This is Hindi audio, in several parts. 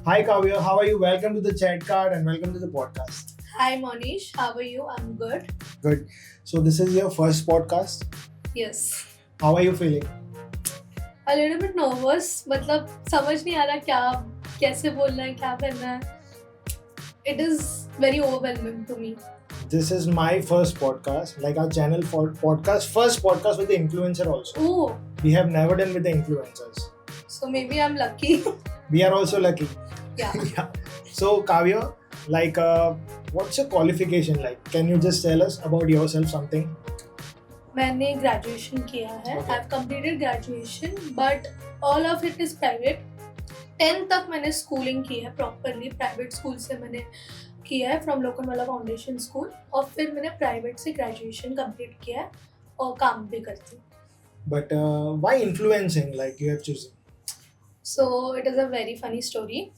Hi Kavya, how are you? Welcome to the chat card and welcome to the podcast. Hi Monish, how are you? I'm good. Good. So this is your first podcast. Yes. How are you feeling? A little bit nervous. मतलब समझ नहीं आ रहा क्या कैसे बोलना है क्या करना है. It is very overwhelming to me. This is my first podcast, like our channel for podcast, first podcast with the influencer also. Oh, We have never done with the influencers. so maybe I'm lucky. We are also lucky. Yeah. Yeah. So Kavya, like, what's your qualification like? Can you just tell us about yourself something? मैंने ग्रेजुएशन किया है. Okay. I've completed graduation, but all of it is private. 10th तक मैंने स्कूलिंग की है प्रॉपरली. प्राइवेट स्कूल से मैंने किया है फ्रॉम लोकनवाला फाउंडेशन स्कूल, और फिर मैंने प्राइवेट से ग्रेजुएशन कंप्लीट किया है और काम भी करती हूँ. But why influencing? Like you have chosen. So it is a very funny story.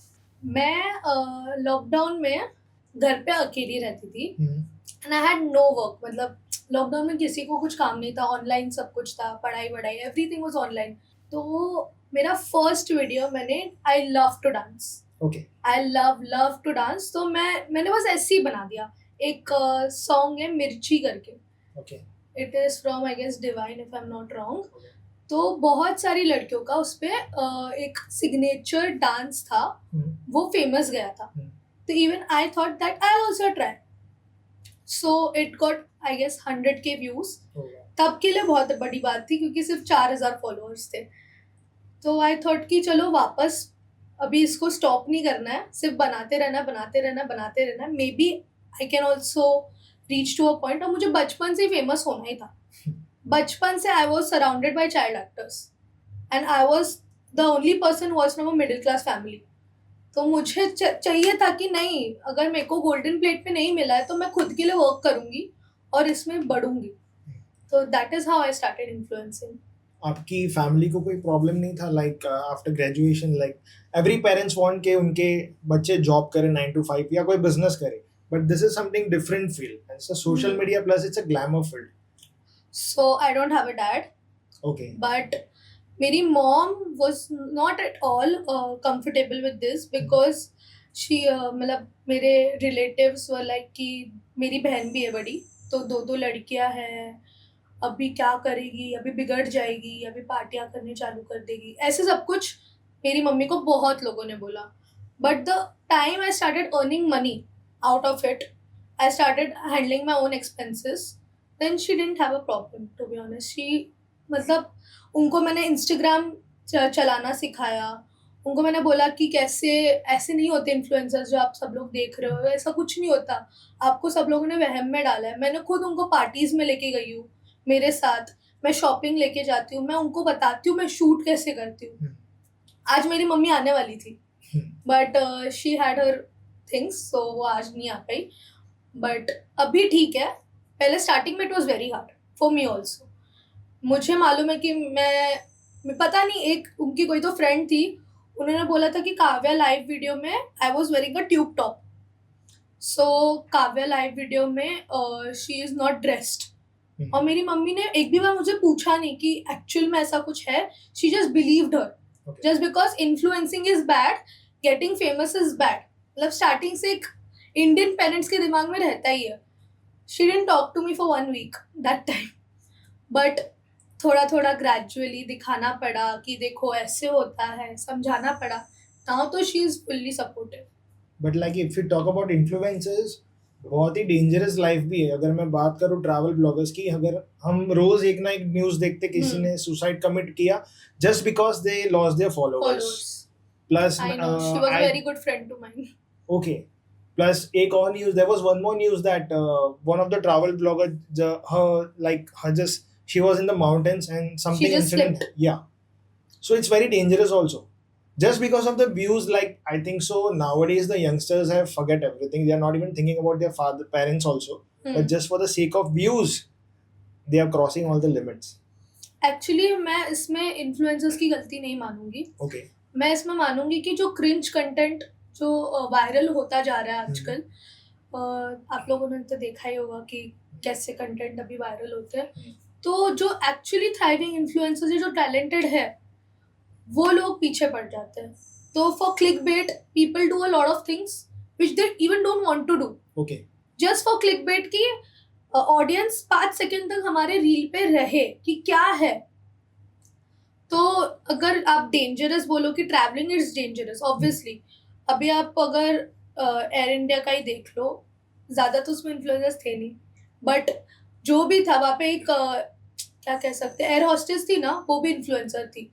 मैं लॉकडाउन में घर पे अकेली रहती थी Hmm. And I had no work. मतलब लॉकडाउन में किसी को कुछ काम नहीं था, ऑनलाइन सब कुछ था, पढ़ाई वढ़ाई एवरीथिंग वाज ऑनलाइन. तो मेरा फर्स्ट वीडियो मैंने I love to dance, Okay. I love to dance, तो मैंने बस ऐसे ही बना दिया. एक सॉन्ग है मिर्ची करके. Okay. It is from I guess Divine if I am not wrong. Okay. तो बहुत सारी लड़कियों का उस पर एक सिग्नेचर डांस था, Hmm. वो फेमस गया था. Hmm. तो even I thought that I also try. So it got I guess 100K views. Oh, wow. तब के लिए बहुत बड़ी बात थी क्योंकि सिर्फ 4,000 फॉलोअर्स थे. तो आई थॉट कि चलो वापस अभी इसको स्टॉप नहीं करना है, सिर्फ बनाते रहना. Maybe I can also reach to a point. और मुझे बचपन से ही फेमस होना ही था. बचपन से I was surrounded by child actors and I was the only person was from a middle class family. तो मुझे चाहिए था कि नहीं, अगर मेरे को गोल्डन प्लेट पे नहीं मिला है तो मैं खुद के लिए वर्क करूंगी और इसमें बढ़ूंगी. तो that is how I started influencing. आपकी फैमिली को कोई प्रॉब्लम नहीं था like after graduation? Like every parents want के उनके बच्चे जॉब करें 9 to 5 या कोई बिजनेस करे, but this is something different field. It's a social media plus it's a glamour field. So I don't have a dad, okay. But मेरी mom was not at all comfortable with this because she मतलब मेरे रिलेटिव्स वर लाइक कि मेरी बहन भी है बड़ी, तो दो लड़कियां हैं, अभी क्या करेगी, अभी बिगड़ जाएगी, अभी पार्टियां करने चालू कर देगी, ऐसे सब कुछ मेरी मम्मी को बहुत लोगों ने बोला. But the time I started earning money out of it, I started handling my own expenses, then she didn't have a problem to be honest. She मतलब उनको मैंने इंस्टाग्राम चलाना सिखाया. उनको मैंने बोला कि कैसे ऐसे नहीं होते इन्फ्लुएंसर्स जो आप सब लोग देख रहे हो, ऐसा कुछ नहीं होता, आपको सब लोगों ने वहम में डाला है. मैंने खुद उनको पार्टीज में लेके गई हूँ मेरे साथ, मैं शॉपिंग लेके जाती हूँ, मैं उनको बताती हूँ मैं शूट कैसे करती हूँ. आज मेरी मम्मी आने वाली थी but she had her things, so वो आज नहीं आ पाई. बट अभी ठीक है. पहले स्टार्टिंग में it was very hard for me also. मुझे मालूम है कि मैं पता नहीं, एक उनकी कोई तो फ्रेंड थी, उन्होंने बोला था कि काव्या लाइव वीडियो में I was wearing a tube top. So Kavya live video में शी इज नॉट ड्रेस्ड. और मेरी मम्मी ने एक भी बार मुझे पूछा नहीं कि एक्चुअल में ऐसा कुछ है. She just believed her. Just because influencing is bad, getting famous is bad. मतलब स्टार्टिंग से एक इंडियन पेरेंट्स के दिमाग में रहता ही है. She didn't talk to me for 1 week that time, but थोड़ा थोड़ा ग्रेजुअली दिखाना पड़ा कि देखो ऐसे होता है, समझाना पड़ा. नाउ तो she is fully supportive. But like if you talk about influencers, बहुत ही डेंजरस लाइफ भी है. अगर मैं बात करूँ ट्रैवल ब्लॉगर्स की, अगर हम रोज एक ना एक न्यूज देखते किसी ने सुसाइड कमिट किया just because they lost their followers. Followers. Plus I know she was a very good friend to mine. Okay. Plus एक और news, there was one more news that one of the travel blogger her just she was in the mountains and something just incident. slipped. Yeah. So it's very dangerous also. Just because of the views, like I think so nowadays the youngsters have forget everything. They are not even thinking about their parents also. But just for the sake of views, they are crossing all the limits. Actually मैं इसमें इन्फ्लुएंसर्स की गलती नहीं मानूंगी. Okay. मैं इसमें मानूंगी कि जो क्रिंज कंटेंट जो वायरल होता जा रहा है आजकल, आप लोगों ने तो देखा ही होगा कि कैसे कंटेंट अभी वायरल होते हैं. तो जो एक्चुअली थ्राइविंग इन्फ्लुएंसर्स है, जो टैलेंटेड है, वो लोग पीछे पड़ जाते हैं. तो for clickbait people do a lot of things which they even don't want to do, Okay. Just for clickbait की ऑडियंस 5 सेकंड तक हमारे रील पे रहे कि क्या है। तो अगर आप डेंजरस बोलो कि ट्रैवलिंग इज डेंजरस, ऑब्वियसली अभी आप अगर एयर इंडिया का ही देख लो, ज़्यादा तो उसमें इन्फ्लुएंसर्स थे नहीं, बट जो भी था वहाँ पे एक क्या कह सकते हैं, एयर हॉस्टेस थी ना, वो भी इन्फ्लुएंसर थी।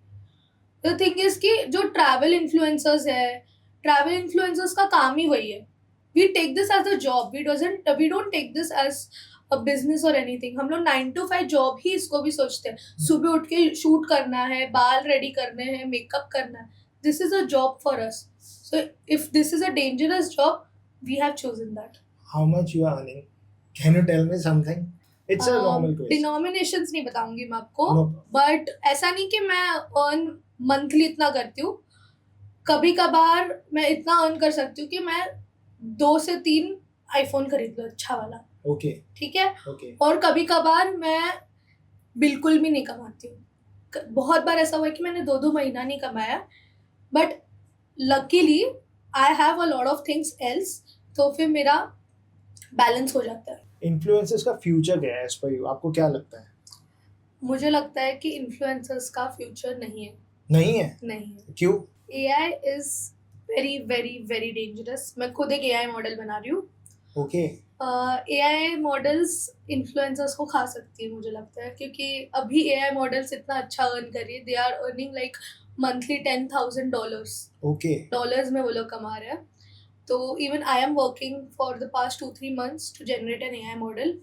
द थिंग इज कि जो ट्रैवल इन्फ्लुएंसर्स है, ट्रैवल इन्फ्लुएंसर्स का काम ही वही है। We take this as a job, we don't take this as a business और एनीथिंग। हम लोग 9 to 5 जॉब ही इसको भी सोचते हैं। सुबह उठ के शूट करना है, बाल रेडी करने हैं, मेकअप करना है, this is a job for us. So if this is a dangerous job, we have chosen that. How much you are earning? Can you tell me something? It's a normal question. Denominations नहीं बताऊंगी मैं आपको, No. बट ऐसा नहीं कि मैं अर्न मंथली इतना करती हूँ। कभी कभार मैं इतना अर्न कर सकती हूँ कि मैं 2 से 3 आईफोन खरीद लूँ अच्छा वाला, Okay. ठीक है। Okay. और कभी कभार मैं बिल्कुल भी नहीं कमाती हूँ। बहुत बार ऐसा हुआ है कि मैंने 2 महीना नहीं कमाया, but luckily I have a lot of things else, तो फिर मेरा बैलेंस हो जाता है। Influencers का future क्या है as per you? आपको क्या लगता है? मुझे लगता है कि इन्फ्लुएंसर्स का फ्यूचर नहीं है। नहीं है? नहीं है। क्यों? AI is very very very dangerous. मैं खुद एक AI मॉडल बना रही हूँ। Okay. AI मॉडल्स इन्फ्लुएंसर्स को खा सकती है, मुझे लगता है, क्योंकि अभी AI मॉडल्स इतना अच्छा अर्न कर रही है। They are earning like monthly $10,000 Okay. Dollars में वो लोग कमा रहे हैं। तो even I am working for the past 2-3 months to generate an AI model.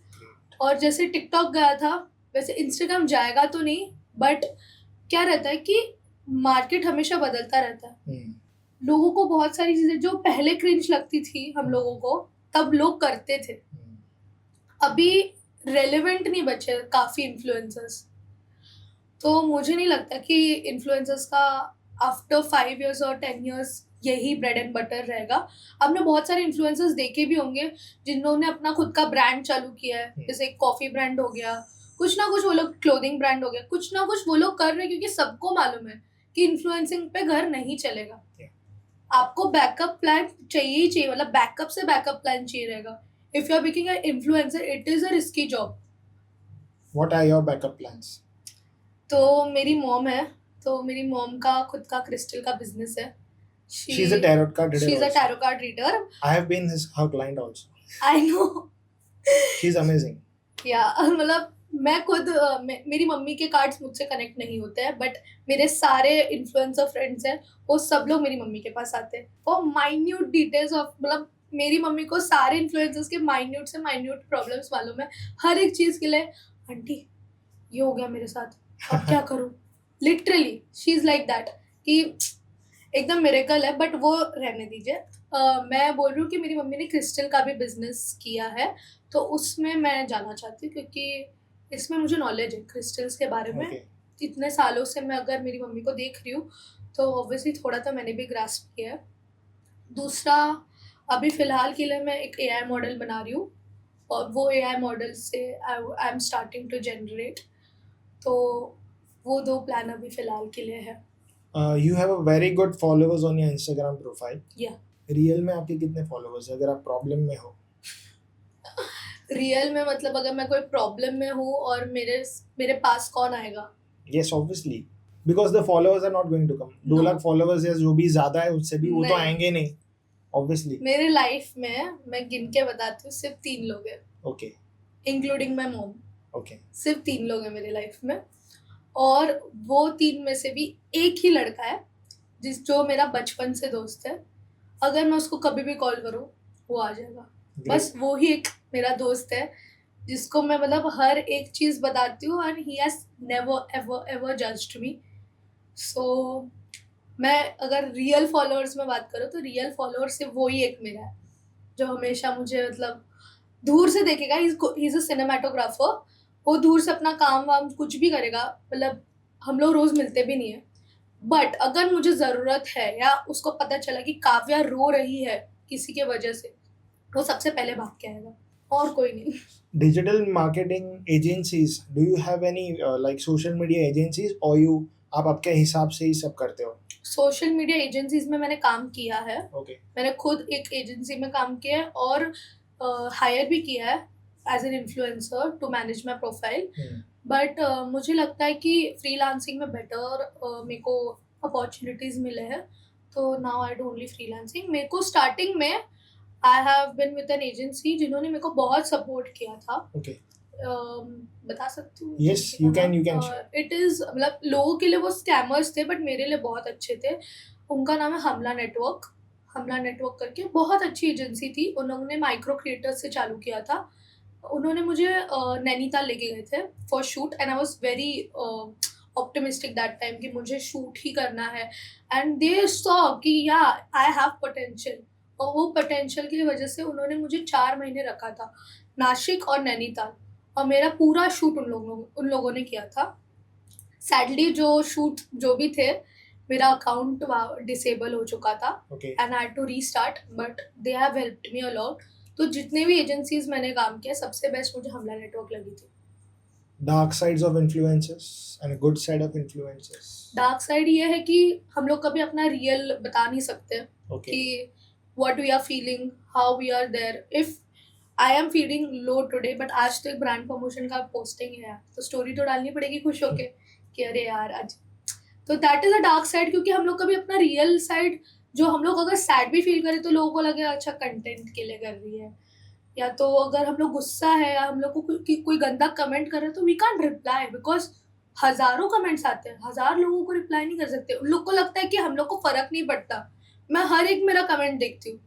और जैसे टिकटॉक गया था, वैसे इंस्टाग्राम जाएगा तो नहीं, बट क्या रहता है कि मार्केट हमेशा बदलता रहता है। Hmm. लोगों को बहुत सारी चीज़ें जो पहले क्रिंज लगती थी हम लोगों को, तब लोग करते थे, Hmm. अभी रेलेवेंट नहीं बचे काफ़ी इन्फ्लुएंसर्स। तो मुझे नहीं लगता कि इन्फ्लुएंसर्स का आफ्टर 5 years और 10 years यही ब्रेड एंड बटर रहेगा। आपने बहुत सारे इन्फ्लुएंसर्स देखे भी होंगे जिन्होंने अपना खुद का ब्रांड चालू किया है, जैसे एक कॉफ़ी ब्रांड हो गया, कुछ ना कुछ वो लोग, क्लोथिंग ब्रांड हो गया, कुछ ना कुछ वो लोग कर रहे हैं, क्योंकि सबको मालूम है कि इन्फ्लुएंसिंग पे घर नहीं चलेगा। आपको बैकअप प्लान चाहिए ही चाहिए, मतलब बैकअप से बैकअप प्लान चाहिए रहेगा। If you are becoming an influencer, it is a risky job. What are your backup plans? तो मेरी मॉम है, तो मेरी मॉम का खुद का क्रिस्टल का बिजनेस है। She's a tarot card reader. She's a also. tarot card reader. I have been her client also. I know. She's amazing. Yeah, मतलब मैं खुद मेरी मम्मी के कार्ड्स मुझसे कनेक्ट नहीं होते हैं, बट मेरे सारे इन्फ्लुएंसर फ्रेंड्स हैं, वो सब लोग मेरी मम्मी के पास आते हैं फॉर माइन्यूट डिटेल्स ऑफ, मतलब मेरी मम्मी को सारे इन्फ्लुएंसर्स के माइन्यूट से माइन्यूट प्रॉब्लम्स मालूम है, हर एक चीज़ के लिए। आंटी ये हो गया मेरे साथ, अब क्या करूँ? Literally she is like that, कि एकदम मिरेकल है, बट वो रहने दीजिए। मैं बोल रही हूँ कि मेरी मम्मी ने क्रिस्टल का भी बिजनेस किया है, तो उसमें मैं जाना चाहती हूँ, क्योंकि इसमें मुझे नॉलेज है क्रिस्टल्स के बारे में। Okay. इतने सालों से मैं अगर मेरी मम्मी को देख रही हूँ, तो ऑब्वियसली थोड़ा तो मैंने भी ग्रास्प किया है। दूसरा, अभी फ़िलहाल के लिए मैं एक AI मॉडल बना रही हूँ, और वो AI मॉडल से I am starting to generate. तो वो 2 प्लान अभी फ़िलहाल के लिए है। You have a very good followers on your Instagram profile. Yeah. Real में आपके कितने फॉलोअर्स हैं अगर आप प्रॉब्लम में हो? रियल में मतलब अगर मैं कोई प्रॉब्लम में हूँ और मेरे पास कौन आएगा? Yes, obviously. Because the followers are not going to come. 2 No. Lakh followers या जो भी ज्यादा है उससे भी वो तो नहीं। आएंगे नहीं. Obviously. मेरे लाइफ में मैं गिन के बताती हूँ, सिर्फ 3 लोग हैं, Okay. Including my mom. Okay. सिर्फ 3 लोग हैं मेरी लाइफ में, और वो 3 में से भी एक ही लड़का है जो मेरा बचपन से दोस्त है। अगर मैं उसको कभी भी कॉल करूँ, वो आ जाएगा। Great. बस वो ही एक मेरा दोस्त है जिसको मैं मतलब हर एक चीज़ बताती हूँ, and he has never ever ever judged me. So मैं अगर रियल फॉलोअर्स में बात करूँ, तो रियल फॉलोअर्स से वो ही एक मेरा है जो हमेशा मुझे मतलब दूर से देखेगा। ही इज़ अ सिनेमाटोग्राफर, वो दूर से अपना काम वाम कुछ भी करेगा, मतलब हम लोग रोज़ मिलते भी नहीं है, बट अगर मुझे ज़रूरत है या उसको पता चला कि काव्या रो रही है किसी के वजह से, वो सबसे पहले भाग के आएगा, और कोई नहीं। Digital marketing agencies, do you have any like social media agencies or आप आपके हिसाब से ही सब करते हो? सोशल मीडिया एजेंसीज में मैंने काम किया है, Okay. मैंने खुद एक एजेंसी में काम किया है और हायर भी किया है as an influencer to manage my profile. But मुझे लगता है कि फ्रीलांसिंग में बेटर मेरे को अपॉर्चुनिटीज़ मिले हैं, तो now I do only freelancing. मेरे को स्टार्टिंग में I have been with an agency जिन्होंने मेरे को बहुत सपोर्ट किया था। Okay. बता सकती हूँ? Yes, you can share. It is मतलब लोगों के लिए वो स्कैमर्स थे बट मेरे लिए बहुत अच्छे थे। उनका नाम है हमला नेटवर्क करके, बहुत अच्छी एजेंसी थी। उन्होंने माइक्रो क्रिएटर्स से चालू किया था। उन्होंने मुझे नैनीताल लेके गए थे for shoot and I was very optimistic that time कि मुझे शूट ही करना है। एंड दे सॉ कि या आई हैव पोटेंशियल, और वो पोटेंशियल की वजह से उन्होंने मुझे 4 महीने रखा था नासिक और नैनीताल, और मेरा पूरा शूट उन लोगों ने किया था। सैडली जो शूट जो भी थे, मेरा अकाउंट डिसेबल हो चुका था and I had to restart, but they have helped me a lot. तो जितने भी एजेंसीज मैंने काम किया, सबसे बेस्ट मुझे हमला नेटवर्क लगी थी। Dark sides of influencers and a good side of influencers. Dark side ये है कि हम लोग कभी अपना रियल बता नहीं सकते Okay. कि what we are feeling, how we are there. If I am feeling low today, but आज तो एक ब्रांड प्रमोशन का पोस्टिंग है तो स्टोरी तो डालनी पड़ेगी खुश होके कि अरे यार आज, तो that is a dark side. क्योंकि हम लोग कभी अपना रियल साइड, जो हम लोग अगर सैड भी फील करें तो लोगों को लगेगा अच्छा कंटेंट के लिए कर रही है, या तो अगर हम लोग गुस्सा है या हम लोग को कोई गंदा कमेंट कर रहे तो वी कांट रिप्लाई, बिकॉज हजारों कमेंट्स आते हैं, 1000 लोगों को रिप्लाई नहीं कर सकते। उन लोग को लगता है कि हम लोग को फर्क नहीं पड़ता। मैं हर एक मेरा कमेंट देखती हूँ,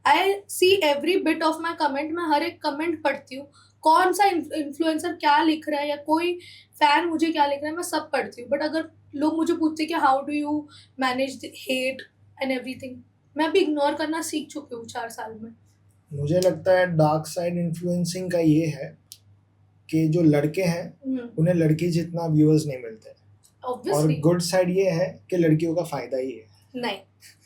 I see every bit of my comment, मैं हर एक कमेंट पढ़ती हूँ, कौन सा इन्फ्लुएंसर क्या लिख रहा है या कोई फैन मुझे क्या लिख रहा है, मैं सब पढ़ती हूँ। बट अगर लोग मुझे पूछते कि how do you manage the hate and everything, मैं भी इग्नोर करना सीख चुकी हूँ 4 साल में। मुझे लगता है डार्क साइड इन्फ्लुएंसिंग का ये है कि जो लड़के हैं उन्हें लड़की जितना व्यूअर्स नहीं मिलते, और ऑब्वियसली गुड साइड ये है कि लड़कियों का फायदा ही है। नहीं,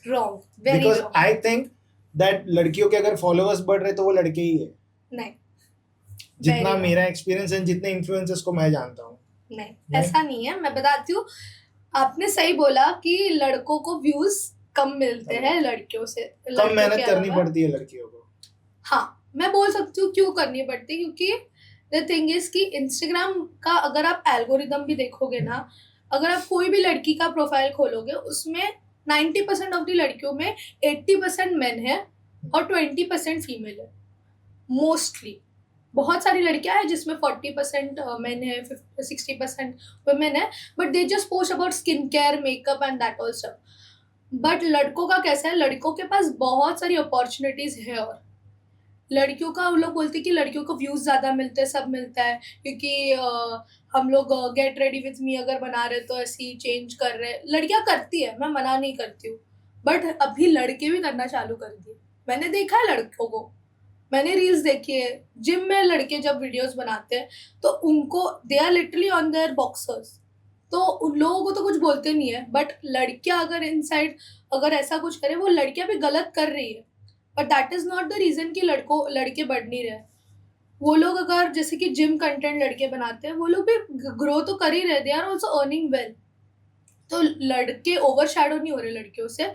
wrong, very because wrong. I think that लड़कियों के अगर फॉलोअर्स बढ़ रहे तो वो लड़के ही है, नहीं, जितना Very मेरा एक्सपीरियंस है, जितने इन्फ्लुएंसर्स को मैं जानता हूँ। नहीं, नहीं? ऐसा नहीं है। मैं बताती हूँ, आपने सही बोला कि लड़कों को व्यूज कम मिलते हैं लड़कियों से, कम लड़कियों मेहनत के करनी अलावा। पड़ती है लड़कियों को। हाँ, मैं बोल सकती हूँ क्यों करनी पड़ती है, क्योंकि द थिंग इज कि इंस्टाग्राम का अगर आप एल्गोरिदम भी देखोगे ना, अगर आप कोई भी लड़की का प्रोफाइल खोलोगे, उसमें 90% ऑफ दी लड़कियों में 80% मेन है और 20% फीमेल है मोस्टली। बहुत सारी लड़कियां हैं जिसमें 40% मेन है, 60% वुमेन है, but they just post about skin care, makeup and that all stuff. But लड़कों का कैसा है, लड़कों के पास बहुत सारी अपॉर्चुनिटीज है, और लड़कियों का वो लोग बोलते हैं कि लड़कियों को व्यूज ज्यादा मिलते हैं, सब मिलता है, क्योंकि हम लोग गेट रेडी विथ मी अगर बना रहे तो ऐसे ही चेंज कर रहे, लड़कियां करती है, मैं मना नहीं करती हूँ, बट अभी लड़के भी करना चालू कर दिए। मैंने देखा है लड़कों को, मैंने रील्स देखी है, जिम में लड़के जब वीडियोस बनाते हैं तो उनको they are literally on their boxers, तो उन लोगों को तो कुछ बोलते नहीं है। बट लड़कियां अगर इनसाइड अगर ऐसा कुछ करे, वो लड़कियां भी गलत कर रही है, but that is not the reason कि लड़के बढ़ नहीं रहे। वो लोग अगर जैसे कि जिम कंटेंट लड़के बनाते हैं, वो लोग भी ग्रो तो कर ही रहे, they are also earning well. तो लड़के ओवर शैडो नहीं हो रहे लड़कियों से,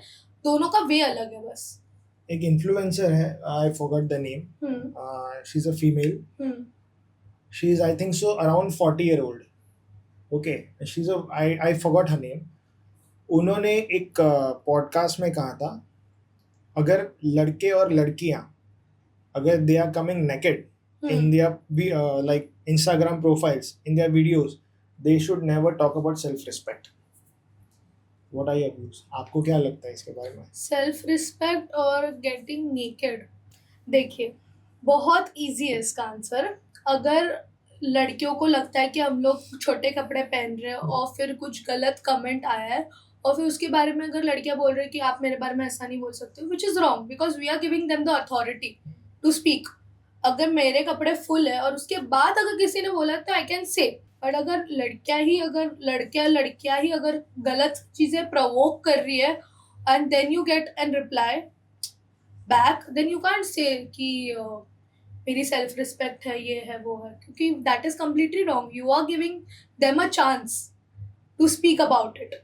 दोनों का वे अलग है बस। एक इन्फ्लुएंसर है, I forgot the name, she is a female, she is I think so around 40-year-old, okay, she is I forgot her name. उन्होंने एक पॉडकास्ट में कहा था, अगर लड़के और लड़कियां अगर they are coming naked in their like Instagram profiles, in their videos, they should never talk about self-respect. What are your views? आपको क्या लगता है इसके बारे में? सेल्फ रिस्पेक्ट और गेटिंग नेकेड, देखिए बहुत इजी है इसका आंसर। अगर लड़कियों को लगता है कि हम लोग छोटे कपड़े पहन रहे हैं और फिर कुछ गलत कमेंट आया है और फिर उसके बारे में अगर लड़कियां बोल रही है कि आप मेरे बारे में ऐसा नहीं बोल सकते, which is wrong, because we are giving them the authority to speak. अगर मेरे कपड़े फुल है और उसके बाद अगर किसी ने बोला तो आई कैन से, बट अगर लड़कियां ही अगर गलत चीजें प्रवोक कर रही है and then you get an reply back, then you can't say कि मेरी सेल्फ रिस्पेक्ट है, ये है वो है, क्योंकि that is completely wrong. You are giving them a chance to speak about it.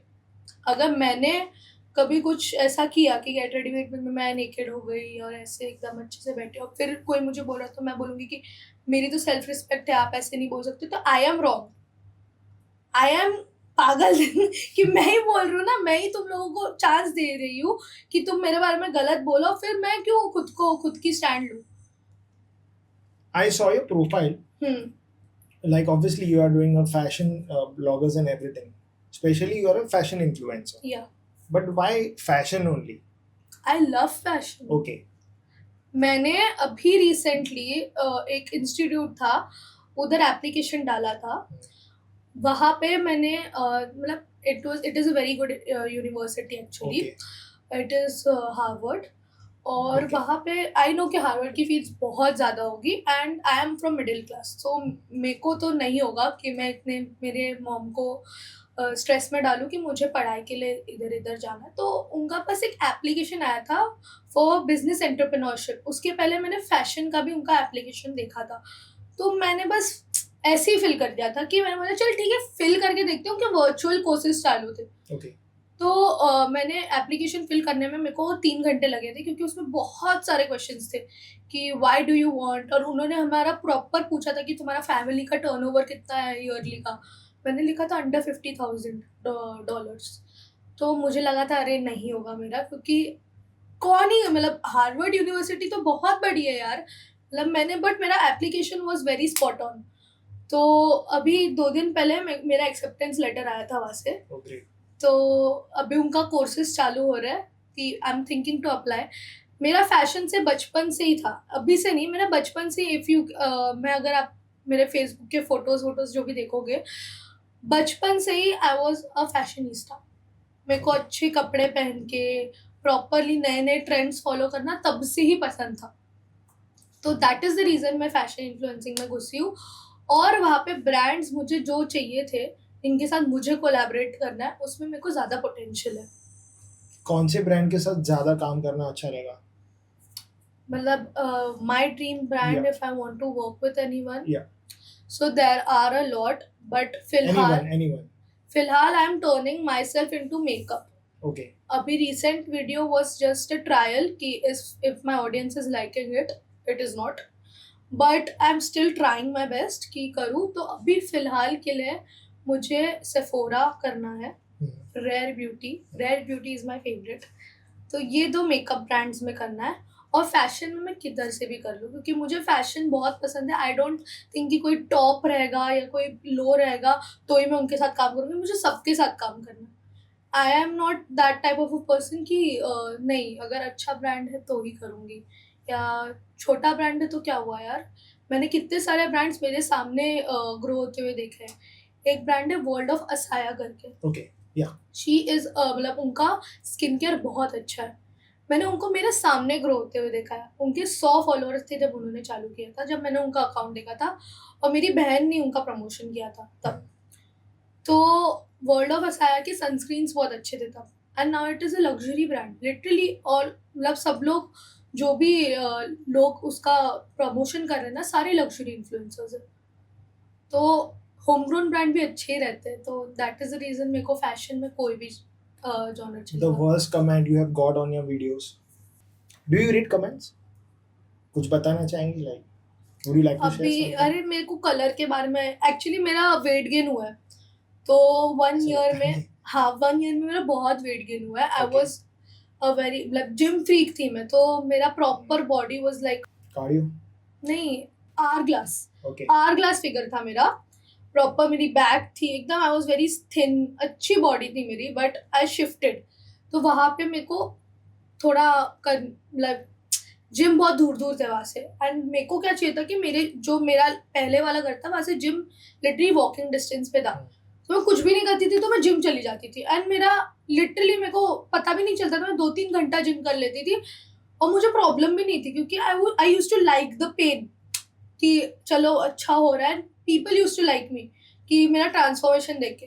अगर मैंने कभी कुछ ऐसा किया कि गेट रेडी विद मी में मैं नेकेड हो गई और ऐसे एकदम अच्छे से बैठे और फिर कोई मुझे बोला तो मैं बोलूँगी कि मेरी तो सेल्फ रिस्पेक्ट है, आप ऐसे नहीं बोल सकते, तो I am wrong, I am पागल कि मैं ही बोल रही हूँ ना, मैं ही तुम लोगों को चांस दे रही हूँ कि तुम मेरे बारे में गलत बोलो, फिर मैं क्यों खुद की स्टैंड लूँ. I saw your profile. Like obviously you are doing a fashion bloggers and everything. Especially you are a fashion influencer. Yeah. But why fashion only? I love fashion. Okay. मैंने अभी रिसेंटली एक इंस्टीट्यूट था, उधर एप्लीकेशन डाला था. वहाँ पे मैंने मतलब it is a very good university actually. It is Harvard. और Okay. वहाँ पे आई नो कि हार्वर्ड की फीस बहुत ज़्यादा होगी and I am from middle class, so मेरे को तो नहीं होगा कि मैं इतने मेरे मॉम को स्ट्रेस में डालूँ कि मुझे पढ़ाई के लिए इधर इधर जाना है. तो उनका पास एक एप्लीकेशन आया था फॉर बिजनेस एंटरप्रेन्योरशिप. उसके पहले मैंने फैशन का भी उनका एप्लीकेशन देखा था, तो मैंने बस ऐसे ही फिल कर दिया था कि मैंने बोला चल ठीक है फिल करके देखती हूँ कि वर्चुअल कोर्सेज चालू थे. Okay. तो मैंने एप्लीकेशन फिल करने में मेरे को 3 घंटे लगे थे क्योंकि उसमें बहुत सारे क्वेश्चंस थे कि व्हाई डू यू वांट, और उन्होंने हमारा प्रॉपर पूछा था कि तुम्हारा फैमिली का टर्नओवर कितना है ईयरली का. मैंने लिखा था अंडर $50,000. तो मुझे लगा था अरे नहीं होगा मेरा, क्योंकि कौन ही मतलब हार्वर्ड यूनिवर्सिटी तो बहुत बड़ी है यार. मतलब मैंने बट मेरा application was very spot on. तो अभी 2 दिन पहले मेरा एक्सेप्टेंस लेटर आया था वहाँ से. Okay. तो अभी उनका कोर्सेज चालू हो रहा है कि I am thinking to apply. मेरा फैशन से बचपन से ही था, अभी से नहीं, मेरा बचपन से. इफ़ यू मैं अगर आप मेरे फेसबुक के फोटोज जो भी देखोगे, बचपन से ही आई वॉज अ फैशनिस्टा. मेरे को अच्छे कपड़े पहन के प्रॉपरली नए नए ट्रेंड्स फॉलो करना तब से ही पसंद था. तो दैट इज़ द रीज़न मैं फैशन इन्फ्लुएंसिंग में घुसी हूँ. और वहाँ पे ब्रांड्स मुझे जो चाहिए थे, इनके साथ मुझे कोलैबोरेट करना है, उसमें मेरे को ज़्यादा पोटेंशियल है. कौन से ब्रांड के साथ ज्यादा काम करना अच्छा रहेगा? मतलब my dream brand Yeah. If I want to work with anyone, Yeah. So there are a lot, but फिलहाल Anyone. I am turning myself into makeup. Okay. अभी recent video was just a trial कि if my audience is liking it, it is not, but I am still trying my best कि करूँ. तो अभी फ़िलहाल के लिए मुझे सेफोरा करना है, rare beauty is my favourite. तो ये 2 मेकअप ब्रांड्स में करना है. और फैशन में मैं किधर से भी कर लूँ, क्योंकि मुझे फैशन बहुत पसंद है. आई डोंट थिंक कि कोई टॉप रहेगा या कोई लो रहेगा तो ही मैं उनके साथ काम करूँगी. मुझे सबके साथ काम करना है. आई am not that type of a person कि नहीं, अगर अच्छा ब्रांड है तो ही करूँगी, या छोटा ब्रांड है तो क्या हुआ यार. मैंने कितने सारे ब्रांड्स मेरे सामने ग्रो होते हुए देखे हैं. एक ब्रांड है वर्ल्ड ऑफ असाया करके. Okay. Yeah. शी इज़ मतलब उनका स्किन केयर बहुत अच्छा है. मैंने उनको मेरे सामने ग्रो होते हुए देखा है. उनके 100 फॉलोअर्स थे जब उन्होंने चालू किया था, जब मैंने उनका अकाउंट देखा था, और मेरी बहन ने उनका प्रमोशन किया था तब. तो वर्ल्ड ऑफ असाया के सनस्क्रीन्स बहुत अच्छे थे तब, and now it is a luxury brand literally. और मतलब सब लोग जो भी लोग उसका प्रमोशन कर रहे हैं ना, सारे लग्जरी इन्फ्लुएंसर्स हैं. तो होम ग्रोन ब्रांड भी अच्छे ही रहते हैं. तो दैट इज़ द रीज़न मेरे को फैशन में कोई भी जॉनर The चाहिए. worst comment you have got on your videos. Do you read comments? कुछ बताना चाहेंगे like? Would you like to share अभी something? अरे मेरे को कलर के बारे में एक्चुअली मेरा वेट गेन हुआ है. तो 1 ईयर में, हाँ 1 ईयर में मेरा बहुत वेट गेन हुआ है. I Okay. Was a very मतलब जिम फ्रीक थी मैं, तो मेरा proper body was like, Cardio? नहीं, hourglass Okay. Hourglass figure था मेरा. प्रॉपर मेरी बैक थी एकदम, आई वॉज वेरी थिन, अच्छी बॉडी थी मेरी, बट आई शिफ्टेड. तो वहाँ पे मेरे को थोड़ा मतलब जिम बहुत दूर दूर थे वहाँ से. एंड मेरे को क्या चाहिए था कि मेरा पहले वाला घर था वहाँ से जिम लिटरली वॉकिंग डिस्टेंस पे था. तो मैं कुछ भी नहीं करती थी तो मैं जिम चली जाती थी, एंड मेरा लिटरली मेरे को पता भी नहीं चलता था. मैं 2-3 घंटा जिम कर लेती थी और मुझे प्रॉब्लम भी नहीं थी, क्योंकि I use to like the pain कि चलो अच्छा हो रहा है. People use to like me कि मेरा ट्रांसफॉर्मेशन देख के.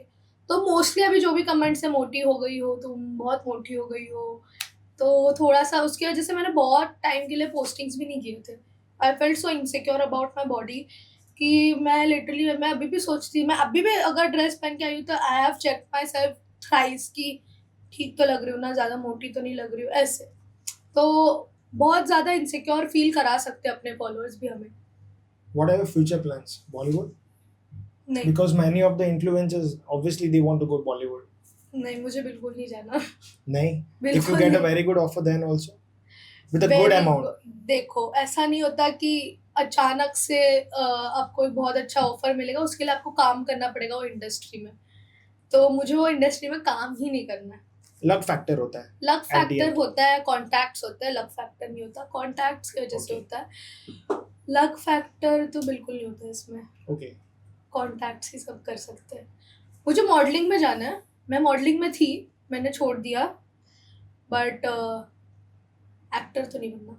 तो मोस्टली अभी जो भी कमेंट्स है, मोटी हो गई हो तुम, बहुत मोटी हो गई हो, तो थोड़ा सा उसकी वजह से मैंने बहुत टाइम के लिए पोस्टिंग्स भी नहीं किए थे. I felt so insecure about my body कि मैं अभी भी सोचती, मैं अभी भी अगर ड्रेस पहन के आई हूँ तो I have check myself thrice कि ठीक तो लग रही हूँ ना, ज़्यादा मोटी तो नहीं लग रही हूँ, ऐसे। तो बहुत ज़्यादा इनसिक्योर फील करा सकते हैं अपने फॉलोअर्स भी हमें। What are your future plans? Bollywood? नहीं, Because many of the influencers obviously they want to go Bollywood. नहीं, मुझे बिल्कुल नहीं जाना। नहीं. If you बिल्कुल get a नहीं। very good offer then also with a good very amount. देखो, ऐसा नहीं होता कि अचानक से आपको एक बहुत अच्छा ऑफर मिलेगा, उसके लिए आपको काम करना पड़ेगा वो इंडस्ट्री में। तो मुझे वो इंडस्ट्री में काम ही नहीं करना है। Luck factor होता है. Luck At the factor end. होता है, कॉन्टैक्ट्स होते हैं, लक फैक्टर नहीं होता, कॉन्टैक्ट्स की वजह से Okay. होता है। लक फैक्टर तो बिल्कुल नहीं होता इसमें, Okay. कॉन्टैक्ट्स ही सब कर सकते हैं। मुझे मॉडलिंग में जाना है, मैं मॉडलिंग में थी, मैंने छोड़ दिया, बट एक्टर तो नहीं बनना।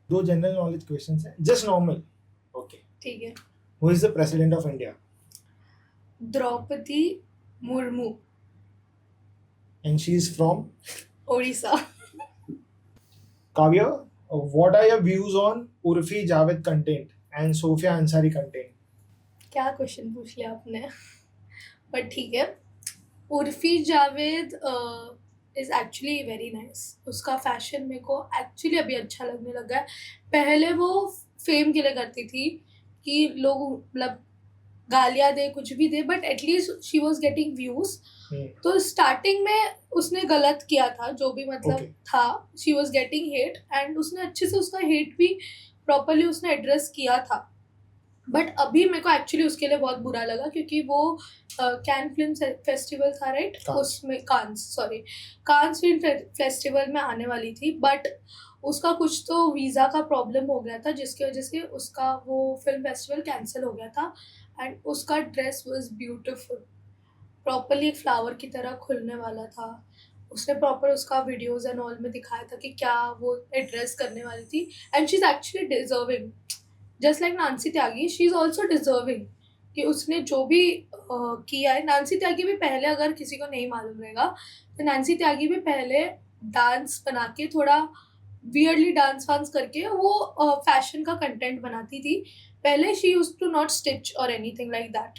दो general knowledge questions हैं. Just normal. Okay. ठीक है। Who is the president of India? Draupadi Murmu, And she is from Odisha. Kavya. What are your views on Urfi Javed content and Sophia Ansari content? क्या क्वेश्चन पूछ लिया आपने, बट ठीक है। Urfi Javed is actually very nice. उसका फैशन मेरे को एक्चुअली अभी अच्छा लगने लगा है। पहले वो फेम के लिए करती थी कि लोग मतलब गालियाँ दे, कुछ भी दे, but at least she was getting views. तो स्टार्टिंग में उसने गलत किया था, जो भी मतलब Okay. था, she was getting hate, and उसने अच्छे से उसका हेट भी प्रॉपरली उसने एड्रेस किया था। बट अभी मेरे को एक्चुअली उसके लिए बहुत बुरा लगा, क्योंकि वो कैन फिल्म फेस्टिवल था, राइट? कांस। उसमें कांस फिल्म फेस्टिवल में आने वाली थी, बट उसका कुछ तो वीज़ा का प्रॉब्लम हो गया था, जिसकी वजह से उसका वो फिल्म फेस्टिवल कैंसिल हो गया था। एंड उसका ड्रेस वाज ब्यूटीफुल, प्रॉपरली एक फ्लावर की तरह खुलने वाला था। उसने प्रॉपर उसका वीडियोज एंड ऑल में दिखाया था कि क्या वो एड्रेस करने वाली थी, and she is actually deserving, just like Nancy Tyagi, she is also deserving कि उसने जो भी किया है। नांसी त्यागी भी पहले, अगर किसी को नहीं मालूम रहेगा, तो नांसी त्यागी भी पहले डांस बना के, थोड़ा वियर्डली डांस वांस करके वो फैशन का कंटेंट बनाती थी पहले। She used to not stitch or anything like that.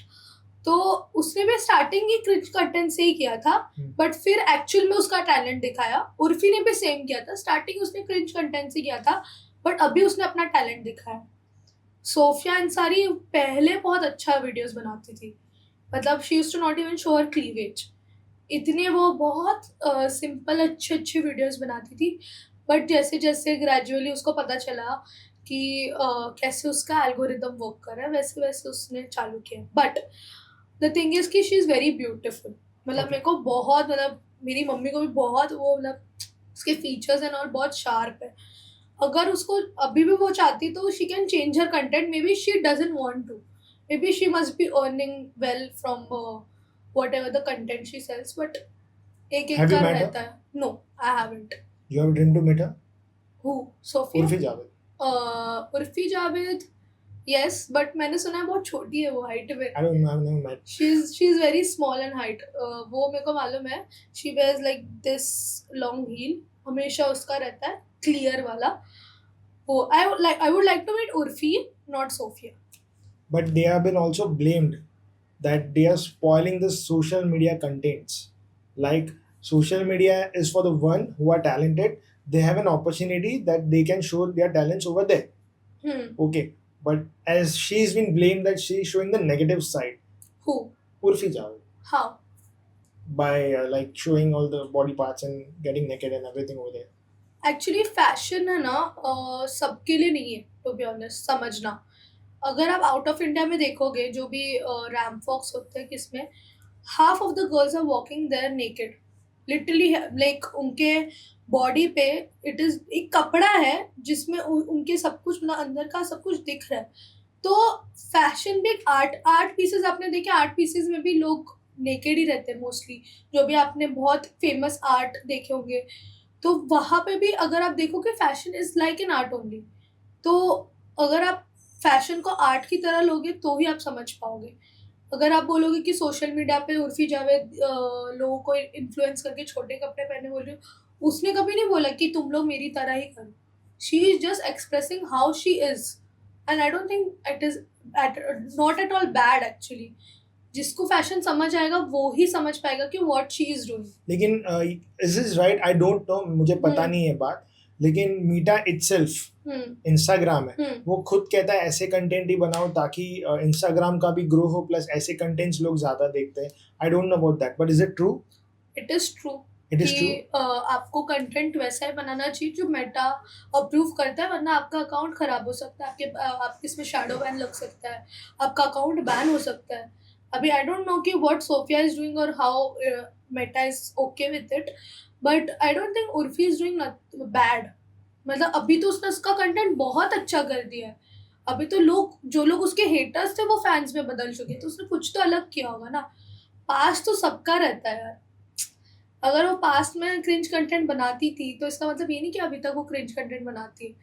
तो उसने भी स्टार्टिंग ही क्रिंज कंटेंट से ही किया था, बट फिर एक्चुअल में उसका टैलेंट दिखाया। उर्फी ने भी सेम किया था, स्टार्टिंग उसने क्रिंज कंटेंट से किया था, बट अभी उसने अपना टैलेंट दिखाया। सोफिया अंसारी पहले बहुत अच्छा वीडियोस बनाती थी, मतलब she used to not even show her cleavage. इतने वो बहुत सिंपल अच्छे अच्छे वीडियोस बनाती थी, बट जैसे जैसे ग्रेजुअली उसको पता चला कि कैसे उसका एल्गोरिदम वर्क कर रहा है, वैसे वैसे उसने चालू किया। बट द थिंग इज कि शी इज़ वेरी ब्यूटिफुल। मतलब Okay. मेरे को बहुत, मतलब मेरी मम्मी को भी बहुत वो, मतलब उसके फीचर्स एंड और बहुत शार्प है। अगर उसको अभी भी वो चाहती तो she can change her content, maybe she doesn't want to, maybe she must be earning well from whatever the content she sells, but एक एक Have you का met her? रहता है। No, I haven't. You have dreamed to meet her? Who? Sophia? Urfi Javed. Urfi Javed, yes, but मैंने सुना है बहुत छोटी है वो हाइट में। I don't know. I've never met. She's very small in height. वो मेरे को मालूम है। She wears like this long heel, हमेशा उसका रहता है क्लियर वाला। वो I would like to meet Urfi, not Sophia. But they have been also blamed that they are spoiling the social media contents. Like social media is for the one who are talented. They have an opportunity that they can show their talents over there. Okay. But as she's been blamed that she's showing the negative side. Who? Urfi Javed. How? By like showing all the body parts and getting naked and everything over there. Actually fashion है ना, सबके लिए नहीं है, टू बी ऑनेस्ट, समझना। अगर आप आउट ऑफ इंडिया में देखोगे, जो भी रैम्प वॉक्स होते हैं, किसमें half of the girls are walking there naked, literally, like उनके बॉडी पे इट इज एक कपड़ा है जिसमें उनके सब कुछ, मतलब अंदर का सब कुछ दिख रहा है। तो फैशन भी एक आर्ट पीसेस आपने देखे, आर्ट पीसेस में भी लोग नेकेड ही रहते हैं मोस्टली, जो भी आपने बहुत फेमस आर्ट देखे होंगे। तो वहाँ पे भी अगर आप देखोगे, fashion is like an art only. तो अगर आप फैशन को आर्ट की तरह लोगे तो ही आप समझ पाओगे। अगर आप बोलोगे कि सोशल मीडिया पे उर्फी जावेद लोगों को इन्फ्लुएंस करके छोटे कपड़े पहने बोल रही हो, उसने कभी नहीं बोला कि तुम लोग मेरी तरह ही करो। She is just expressing how she is, and I don't think it is not at all bad actually. जिसको फैशन समझ आएगा वो ही समझ पाएगा कि व्हाट शी इज डूइंग. लेकिन is is right, I don't know, मुझे पता हम्म. नहीं है बात, लेकिन मीटा इटसेल्फ इंस्टाग्राम है, वो खुद कहता है ऐसे कंटेंट ही बनाओ ताकि इंस्टाग्राम का भी ग्रो हो, प्लस ऐसे कंटेंट्स लोग ज्यादा देखते हैं. I don't know about that, but is it true? It is true it is true. कि आपको कंटेंट वैसा ही बनाना चाहिए जो मेटा अप्रूव करता है, वरना आपका अकाउंट खराब हो सकता है, आपके इसमें शैडो बैन लग सकता है, आपका अकाउंट बैन हो सकता है. अभी आई डोंट नो कि व्हाट सोफिया इज डूइंग और how Meta is okay with it, but I don't think Urfi is doing bad. मतलब अभी तो उसने उसका कंटेंट बहुत अच्छा कर दिया है. अभी तो जो लोग उसके हेटर्स थे वो फैंस में बदल चुके, तो उसने कुछ तो अलग किया होगा ना. पास्ट तो सबका रहता है यार. अगर वो पास्ट में क्रिंज कंटेंट बनाती थी तो इसका मतलब ये नहीं कि अभी तक वो क्रिंज कंटेंट बनाती है.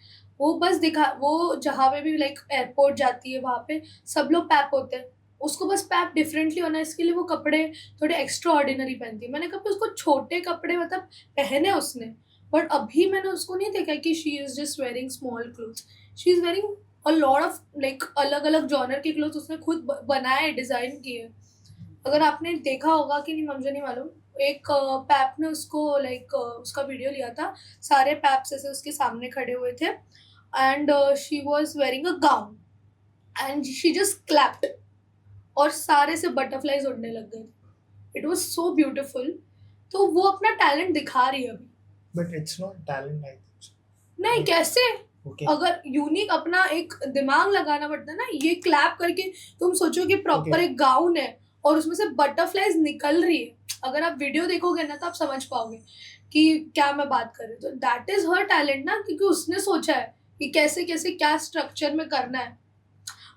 वो बस वो जहाँ पे भी लाइक एयरपोर्ट जाती है वहाँ पे सब लोग पैप होते हैं, उसको बस पैप डिफरेंटली होना है, इसके लिए वो कपड़े थोड़े एक्स्ट्रा ऑर्डिनरी पहनती है. मैंने कभी उसको छोटे कपड़े मतलब पहने उसने, बट अभी मैंने उसको नहीं देखा कि she is just wearing small clothes. She is wearing a lot of like अलग अलग जॉनर के क्लोथ्स उसने खुद बनाए, डिजाइन किए. अगर आपने देखा होगा कि नहीं मुझे नहीं मालूम, एक पैप ने उसको लाइक उसका वीडियो लिया था, सारे पैप्स ऐसे उसके सामने खड़े हुए थे and she was wearing a gown and she just clapped और सारे से बटरफ्लाईज उड़ने लग गए. It was so beautiful. तो वो अपना टैलेंट दिखा रही है अभी. But it's not talent, I think. नहीं, कैसे? ओके. अगर यूनिक अपना एक दिमाग लगाना पड़ता है ना. ये क्लैप करके तुम सोचो कि प्रॉपर एक गाउन है और उसमें से बटरफ्लाईज निकल रही है. अगर आप वीडियो देखोगे ना तो आप समझ पाओगे कि क्या मैं बात कर रही हूँ. तो दैट इज हर टैलेंट ना, क्योंकि उसने सोचा है कि कैसे कैसे क्या स्ट्रक्चर में करना है.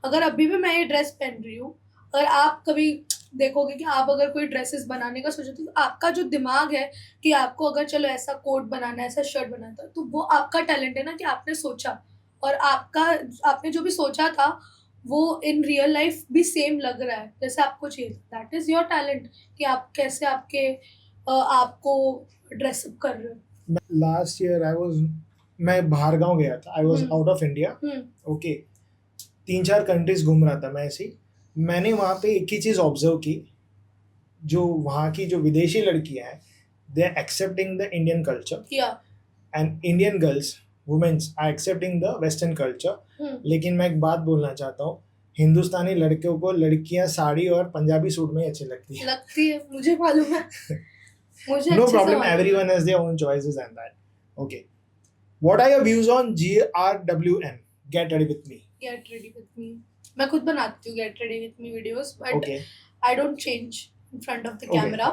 अगर अभी भी मैं ये ड्रेस पहन रही हूँ, अगर आप कभी देखोगे कि आप अगर कोई ड्रेसेस बनाने का सोचो तो आपका जो दिमाग है कि आपको अगर चलो ऐसा कोट बनाना है, ऐसा शर्ट बनाना है, तो वो आपका टैलेंट है ना कि आपने सोचा. और आपने जो भी सोचा था वो इन रियल लाइफ भी सेम लग रहा है जैसे आपको चाहिए. दैट इज योर टैलेंट कि आप कैसे आपको ड्रेसअप कर रहे हो. लास्ट ईयर मैं बाहर गांव गया था, I was out of India. Okay. 3-4 countries घूम रहा था मैं ऐसे ही. मैंने वहाँ पे एक ही चीज़ ऑब्जर्व की, जो वहाँ की जो विदेशी लड़कियाँ हैं, they are accepting the Indian culture, and Indian girls womens are accepting the western culture. लेकिन मैं एक बात बोलना चाहता हूँ, हिंदुस्तानी लड़कियों को लड़कियाँ साड़ी और पंजाबी सूट में ही अच्छी लगती है. मुझे मालूम है. मुझे no problem, everyone has their own choices and that. Okay. What are your views on GRWM, get ready with me? Get ready with me मैं खुद बनाती हूँ get ready with me videos, but I don't change in front of the camera.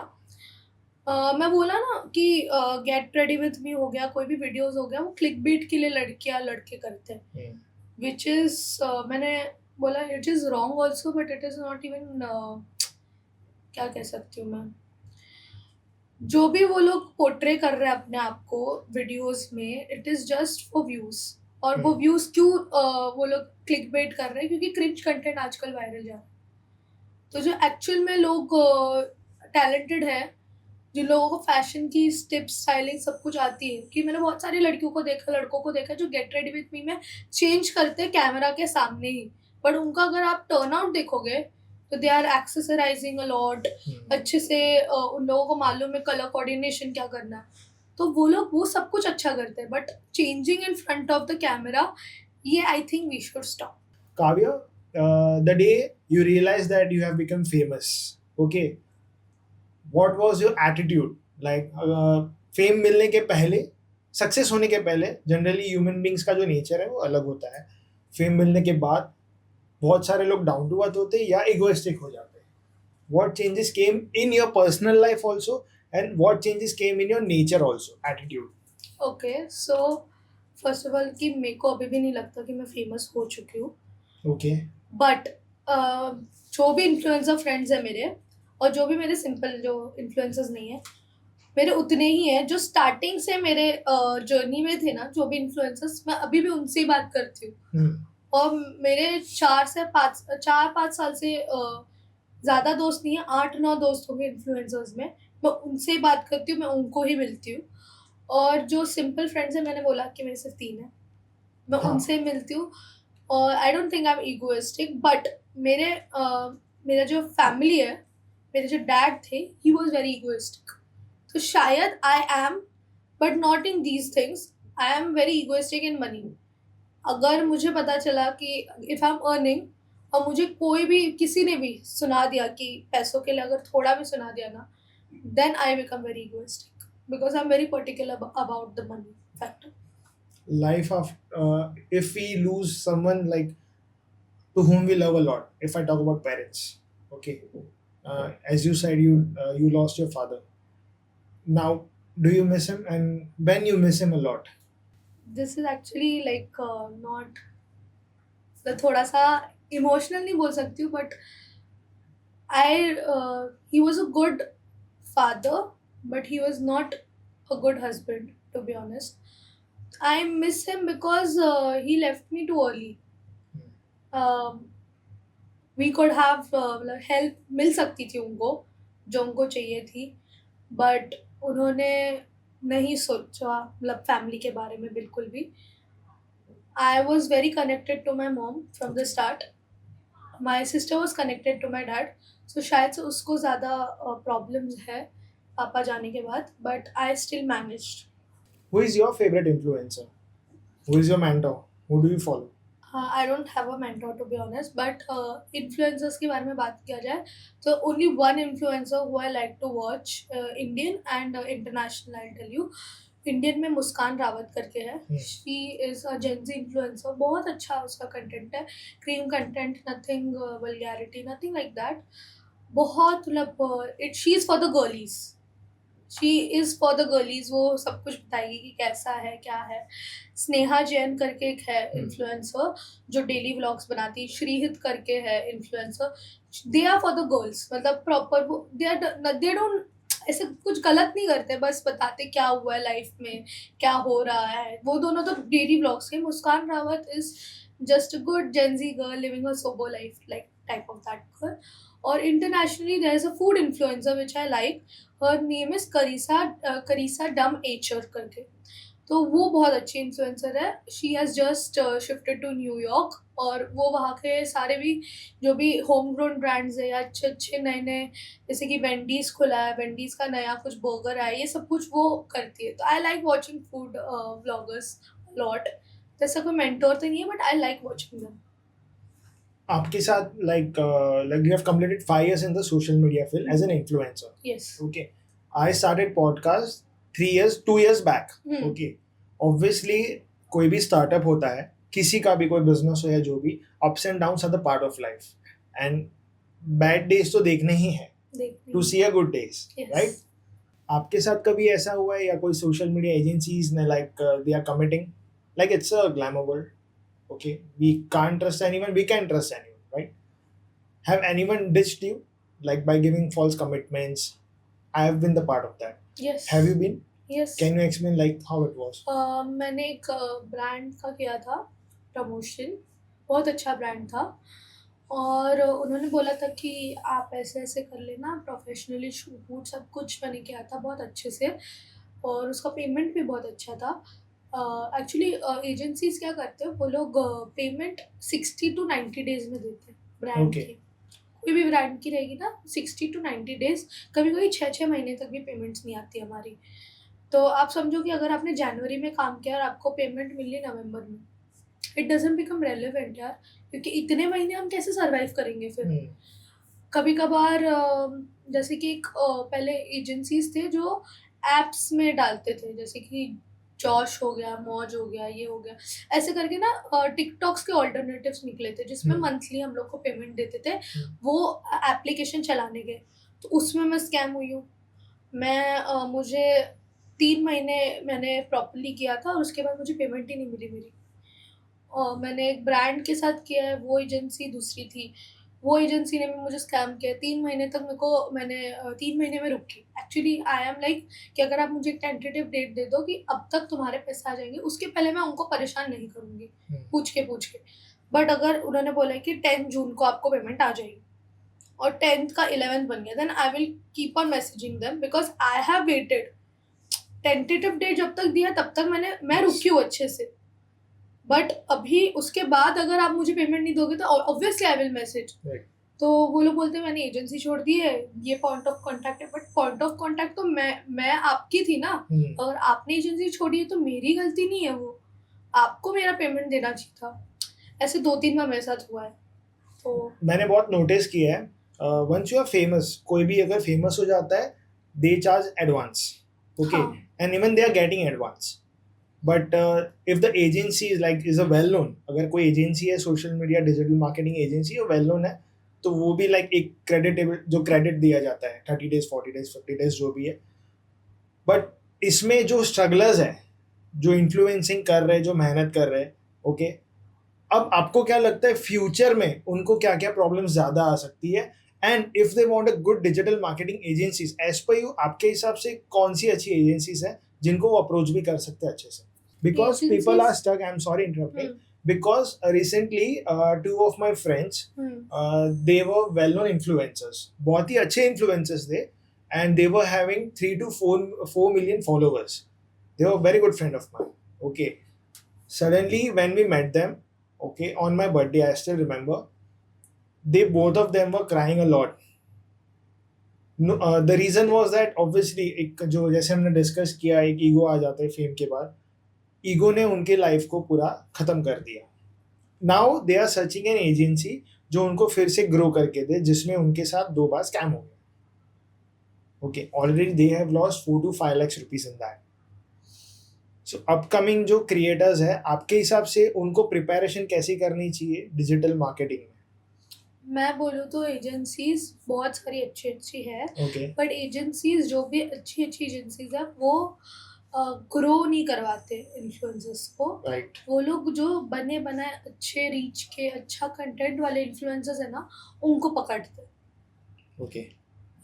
मैं बोला ना कि गेट रेडी विथ मी हो गया, कोई भी वीडियोस हो गया, वो क्लिक बीट के लिए लड़कियां लड़के करते हैं, विच इज मैंने बोला it is wrong also, but it is not even क्या कह सकती हूँ मैं, जो भी वो लोग पोर्ट्रे कर रहे हैं अपने आप को वीडियोस में, it is just for views. और वो व्यूज क्यों वो लोग क्लिक बेट कर रहे हैं? क्योंकि क्रिंज कंटेंट आजकल वायरल जा रहा है. तो जो एक्चुअल में लोग टैलेंटेड है, जिन लोगों को फैशन की टिप्स, स्टाइलिंग सब कुछ आती है, कि मैंने बहुत सारी लड़कियों को देखा, लड़कों को देखा जो गेट रेडी विथ मी में चेंज करते हैं कैमरा के सामने ही, बट उनका अगर आप टर्न आउट देखोगे तो दे आर एक्सेसराइजिंग अ लॉट. अच्छे से उन लोगों को मालूम है कलर कोऑर्डिनेशन क्या करना है, तो वो लोग वो सब कुछ अच्छा करते हैं. But changing in front of the camera, ये I think we should stop. Kavya, the day you realized that you have become famous, okay, what was your attitude? Like, fame मिलने के पहले, सक्सेस होने के पहले, जनरली ह्यूमन बींग्स का जो नेचर है वो अलग होता है. फेम मिलने के बाद बहुत सारे लोग डाउन टू अर्थ होते हैं या इगोइस्टिक हो जाते हैं. What changes came in your personal life also, and what changes came in your nature also, attitude? Okay, so first of all कि मेरे को अभी भी नहीं लगता कि मैं फेमस हो चुकी हूँ. Okay. बट जो भी इन्फ्लुएंसर फ्रेंड्स हैं मेरे, और जो भी मेरे सिंपल जो इन्फ्लुएंसर्स नहीं है, मेरे उतने ही हैं जो स्टार्टिंग से मेरे जर्नी में थे ना. जो भी इन्फ्लुएंसर्स, मैं अभी भी उनसे ही बात करती हूँ. और मेरे 4-5 साल से ज़्यादा दोस्त नहीं है, 8-9 दोस्त होंगे इन्फ्लुएंसर्स में. मैं उनसे ही बात करती हूँ, मैं उनको ही मिलती हूँ. और जो सिंपल फ्रेंड्स हैं, मैंने बोला कि मेरे सिर्फ 3 हैं, मैं उनसे ही मिलती हूँ. और आई don't think I am egoistic, but मेरे मेरा जो फैमिली है, मेरे जो डैड थे, ही वॉज वेरी इगोइस्टिक. तो शायद I am, but not in these things. I am very egoistic in money. अगर मुझे पता चला कि इफ आई एम अर्निंग और मुझे कोई भी किसी ने भी सुना दिया कि पैसों के लिए अगर थोड़ा भी सुना दिया ना, then I become very egoistic because I am very particular about the money factor. Life of if we lose someone like to whom we love a lot. If I talk about parents, okay, as you said, you lost your father. Now, do you miss him? And when you miss him a lot, this is actually like not, थोड़ा सा इमोशनल नहीं बोल सकती हूँ, but I he was a good father, but he was not a good husband, to be honest. I miss him because he left me too early. Um, we could have मतलब help मिल सकती थी उनको, जो उनको चाहिए थी, but उन्होंने नहीं सोचा मतलब फैमिली के बारे में बिल्कुल भी. I was very connected to my mom from the start. My sister was connected to my dad. So शायद से उसको ज़्यादा प्रॉब्लम्स है पापा जाने के बाद, but I still managed. who is your favorite influencer? Who is your mentor? Who do you follow? I don't have a mentor to be honest, but influencers के बारे में बात किया जाए तो only one influencer who I like to watch, Indian and international. I tell you, Indian में मुस्कान रावत करके है. She is a gen z influencer. बहुत अच्छा उसका कंटेंट है, cream content, nothing vulgarity, nothing like that. बहुत मतलब it she is for the girlies. She is for the गर्लीज. वो सब कुछ बताएगी कि कैसा है क्या है. स्नेहा जैन करके एक है इन्फ्लुएंसर जो डेली व्लॉग्स बनाती है. श्रीहित करके है influencer. They are for the girls. मतलब प्रॉपर दे डोंट ऐसे कुछ गलत नहीं करते, बस बताते क्या हुआ है लाइफ में, क्या हो रहा है. वो दोनों तो डेली व्लॉग्स के. Muskan Rawat is just a good gen z girl living a sober life, like type of that girl. और internationally there is a food influencer which I like. Her name is Karissa Dum Echer करके. तो वो बहुत अच्छी इन्फ्लुएंसर है. She has just shifted to New York, और वो वहाँ के सारे भी जो भी होम ग्रोन ब्रांड्स है या अच्छे अच्छे नए नए, जैसे कि वेंडीज़ खुला है, वेंडीज़ का नया कुछ बर्गर है, ये सब कुछ वो करती है. तो I like watching food vloggers lot. जैसा कोई मेंटोर तो नहीं है, but I like watching them. आपके साथ like you have completed 5 years in the social media field as an influencer. Yes. Okay, I started podcast 2 years back. Hmm. Okay, obviously कोई भी startup होता है, किसी का भी कोई business हो या जो भी, ups and downs are the part of life, and bad days तो देखने ही हैं to see a good days. Yes. Right? आपके साथ कभी ऐसा हुआ है या कोई social media agencies ने they are committing, like it's a glamour world. Okay, we can't trust anyone, we can trust anyone, right? Have anyone ditched you like by giving false commitments? I have been the part of that. Yes. Have you been? Yes. Can you explain like how it was? मैंने एक ब्रांड का किया था प्रमोशन. बहुत अच्छा ब्रांड था, और उन्होंने बोला था कि आप ऐसे ऐसे कर लेना, प्रोफेशनली शूट वूट सब कुछ मैंने किया था बहुत अच्छे से, और उसका पेमेंट भी बहुत अच्छा था. एक्चुअली एजेंसीज क्या करते हैं, वो लोग पेमेंट 60 to 90 डेज में देते हैं ब्रांड Okay. की. कोई भी ब्रांड की रहेगी ना, 60 to 90 डेज, कभी कभी 6 महीने तक भी पेमेंट्स नहीं आती हमारी. तो आप समझो कि अगर आपने जनवरी में काम किया और आपको पेमेंट मिली नवंबर में, इट डजंट बिकम रेलेवेंट यार, क्योंकि इतने महीने हम कैसे सर्वाइव करेंगे फिर. Hmm. कभी कभार जैसे कि एक पहले एजेंसीज थे जो एप्स में डालते थे, जैसे कि जॉश हो गया, मौज हो गया, ये हो गया, ऐसे करके ना टिकटॉक्स के ऑल्टरनेटिव्स निकले थे जिसमें मंथली हम लोग को पेमेंट देते थे. वो एप्लीकेशन चलाने के, तो उसमें मैं स्कैम हुई हूँ. मैं मुझे 3 महीने मैंने प्रॉपर्ली किया था और उसके बाद मुझे पेमेंट ही नहीं मिली मेरी. मैंने एक ब्रांड के साथ किया है, वो एजेंसी दूसरी थी. वो एजेंसी ने भी मुझे स्कैम किया. 3 महीने तक मैंने 3 महीने में रुकी. एक्चुअली आई एम लाइक कि अगर आप मुझे एक टेंटेटिव डेट दे दो कि अब तक तुम्हारे पैसे आ जाएंगे, उसके पहले मैं उनको परेशान नहीं करूँगी पूछ के. बट अगर उन्होंने बोला कि 10 जून को आपको पेमेंट आ जाएगी और 10th का 11th बन गया, then I will keep on messaging them because I have waited. Tentative date जब तक दिया तब तक मैं रुकी हूँ अच्छे से. बट अभी उसके बाद अगर आप मुझे पेमेंट नहीं दोगे तो obviously I will message. Right. तो वो लोग बोलते हैं मैंने एजेंसी छोड़ दी है, ये पॉइंट ऑफ कांटेक्ट है, बट पॉइंट ऑफ कांटेक्ट तो मैं आपकी थी ना, अगर आपने एजेंसी छोड़ी है तो मेरी गलती नहीं है वो, आपको मेरा पेमेंट देना चाहिए था। ऐसे 2-3 बार मेरे साथ हुआ है। तो मैंने बहुत नोटिस किया है, वंस यू आर फेमस, कोई भी अगर फेमस हो जाता है, दे चार्ज एडवांस, ओके, हाँ and even they are getting advance. But if the agency is a well known, अगर कोई एजेंसी है, social media digital marketing agency और वेल नोन है, तो वो भी लाइक एक क्रेडिटेबल जो क्रेडिट दिया जाता है 30 days 40 days 50 days जो भी है. बट इसमें जो स्ट्रगलर्स है, जो इन्फ्लुएंसिंग कर रहे हैं, जो मेहनत कर रहे हैं, ओके, अब आपको क्या लगता है फ्यूचर में उनको क्या क्या प्रॉब्लम ज्यादा आ सकती है? And if they want a good digital marketing agencies, as per you, आपके हिसाब से कौन सी अच्छी एजेंसीज है जिनको वो अप्रोच भी कर सकते हैं अच्छे से? Because people are stuck, I am sorry interrupting, because recently two of my friends, they were well known influencers, बहुत ही अच्छे influencers थे, and they were having 3 to 4 million followers. They were a very good friend of mine, okay. Suddenly when we met them, okay, on my birthday, I still remember, they both of them were crying a lot. No, the reason was that obviously एक जो जैसे हमने डिस्कस किया, एक ईगो आ जाता है फेम के बाद, ईगो ने उनके लाइफ को पूरा खत्म कर दिया. Now they are searching an agency जो उनको फिर से ग्रो करके दे, जिसमें उनके साथ 2 बार स्कैम हो गया. Okay, already they have lost 4 to 5 lakhs rupees in that. So upcoming जो क्रिएटर्स है, आपके हिसाब से उनको प्रिपरेशन कैसी करनी चाहिए डिजिटल मार्केटिंग में? मैं बोलूँ तो एजेंसीज बहुत सारी अच्छी अच्छी है, ओके, बट एजेंसीज जो भी अच्छी अच्छी एजेंसीज है वो ग्रो नहीं करवाते इन्फ्लुएंसर्स को. राइट. वो लोग जो बने बनाए अच्छे रीच के अच्छा कंटेंट वाले इन्फ्लुएंसर्स है ना, उनको पकड़ते हैं. ओके,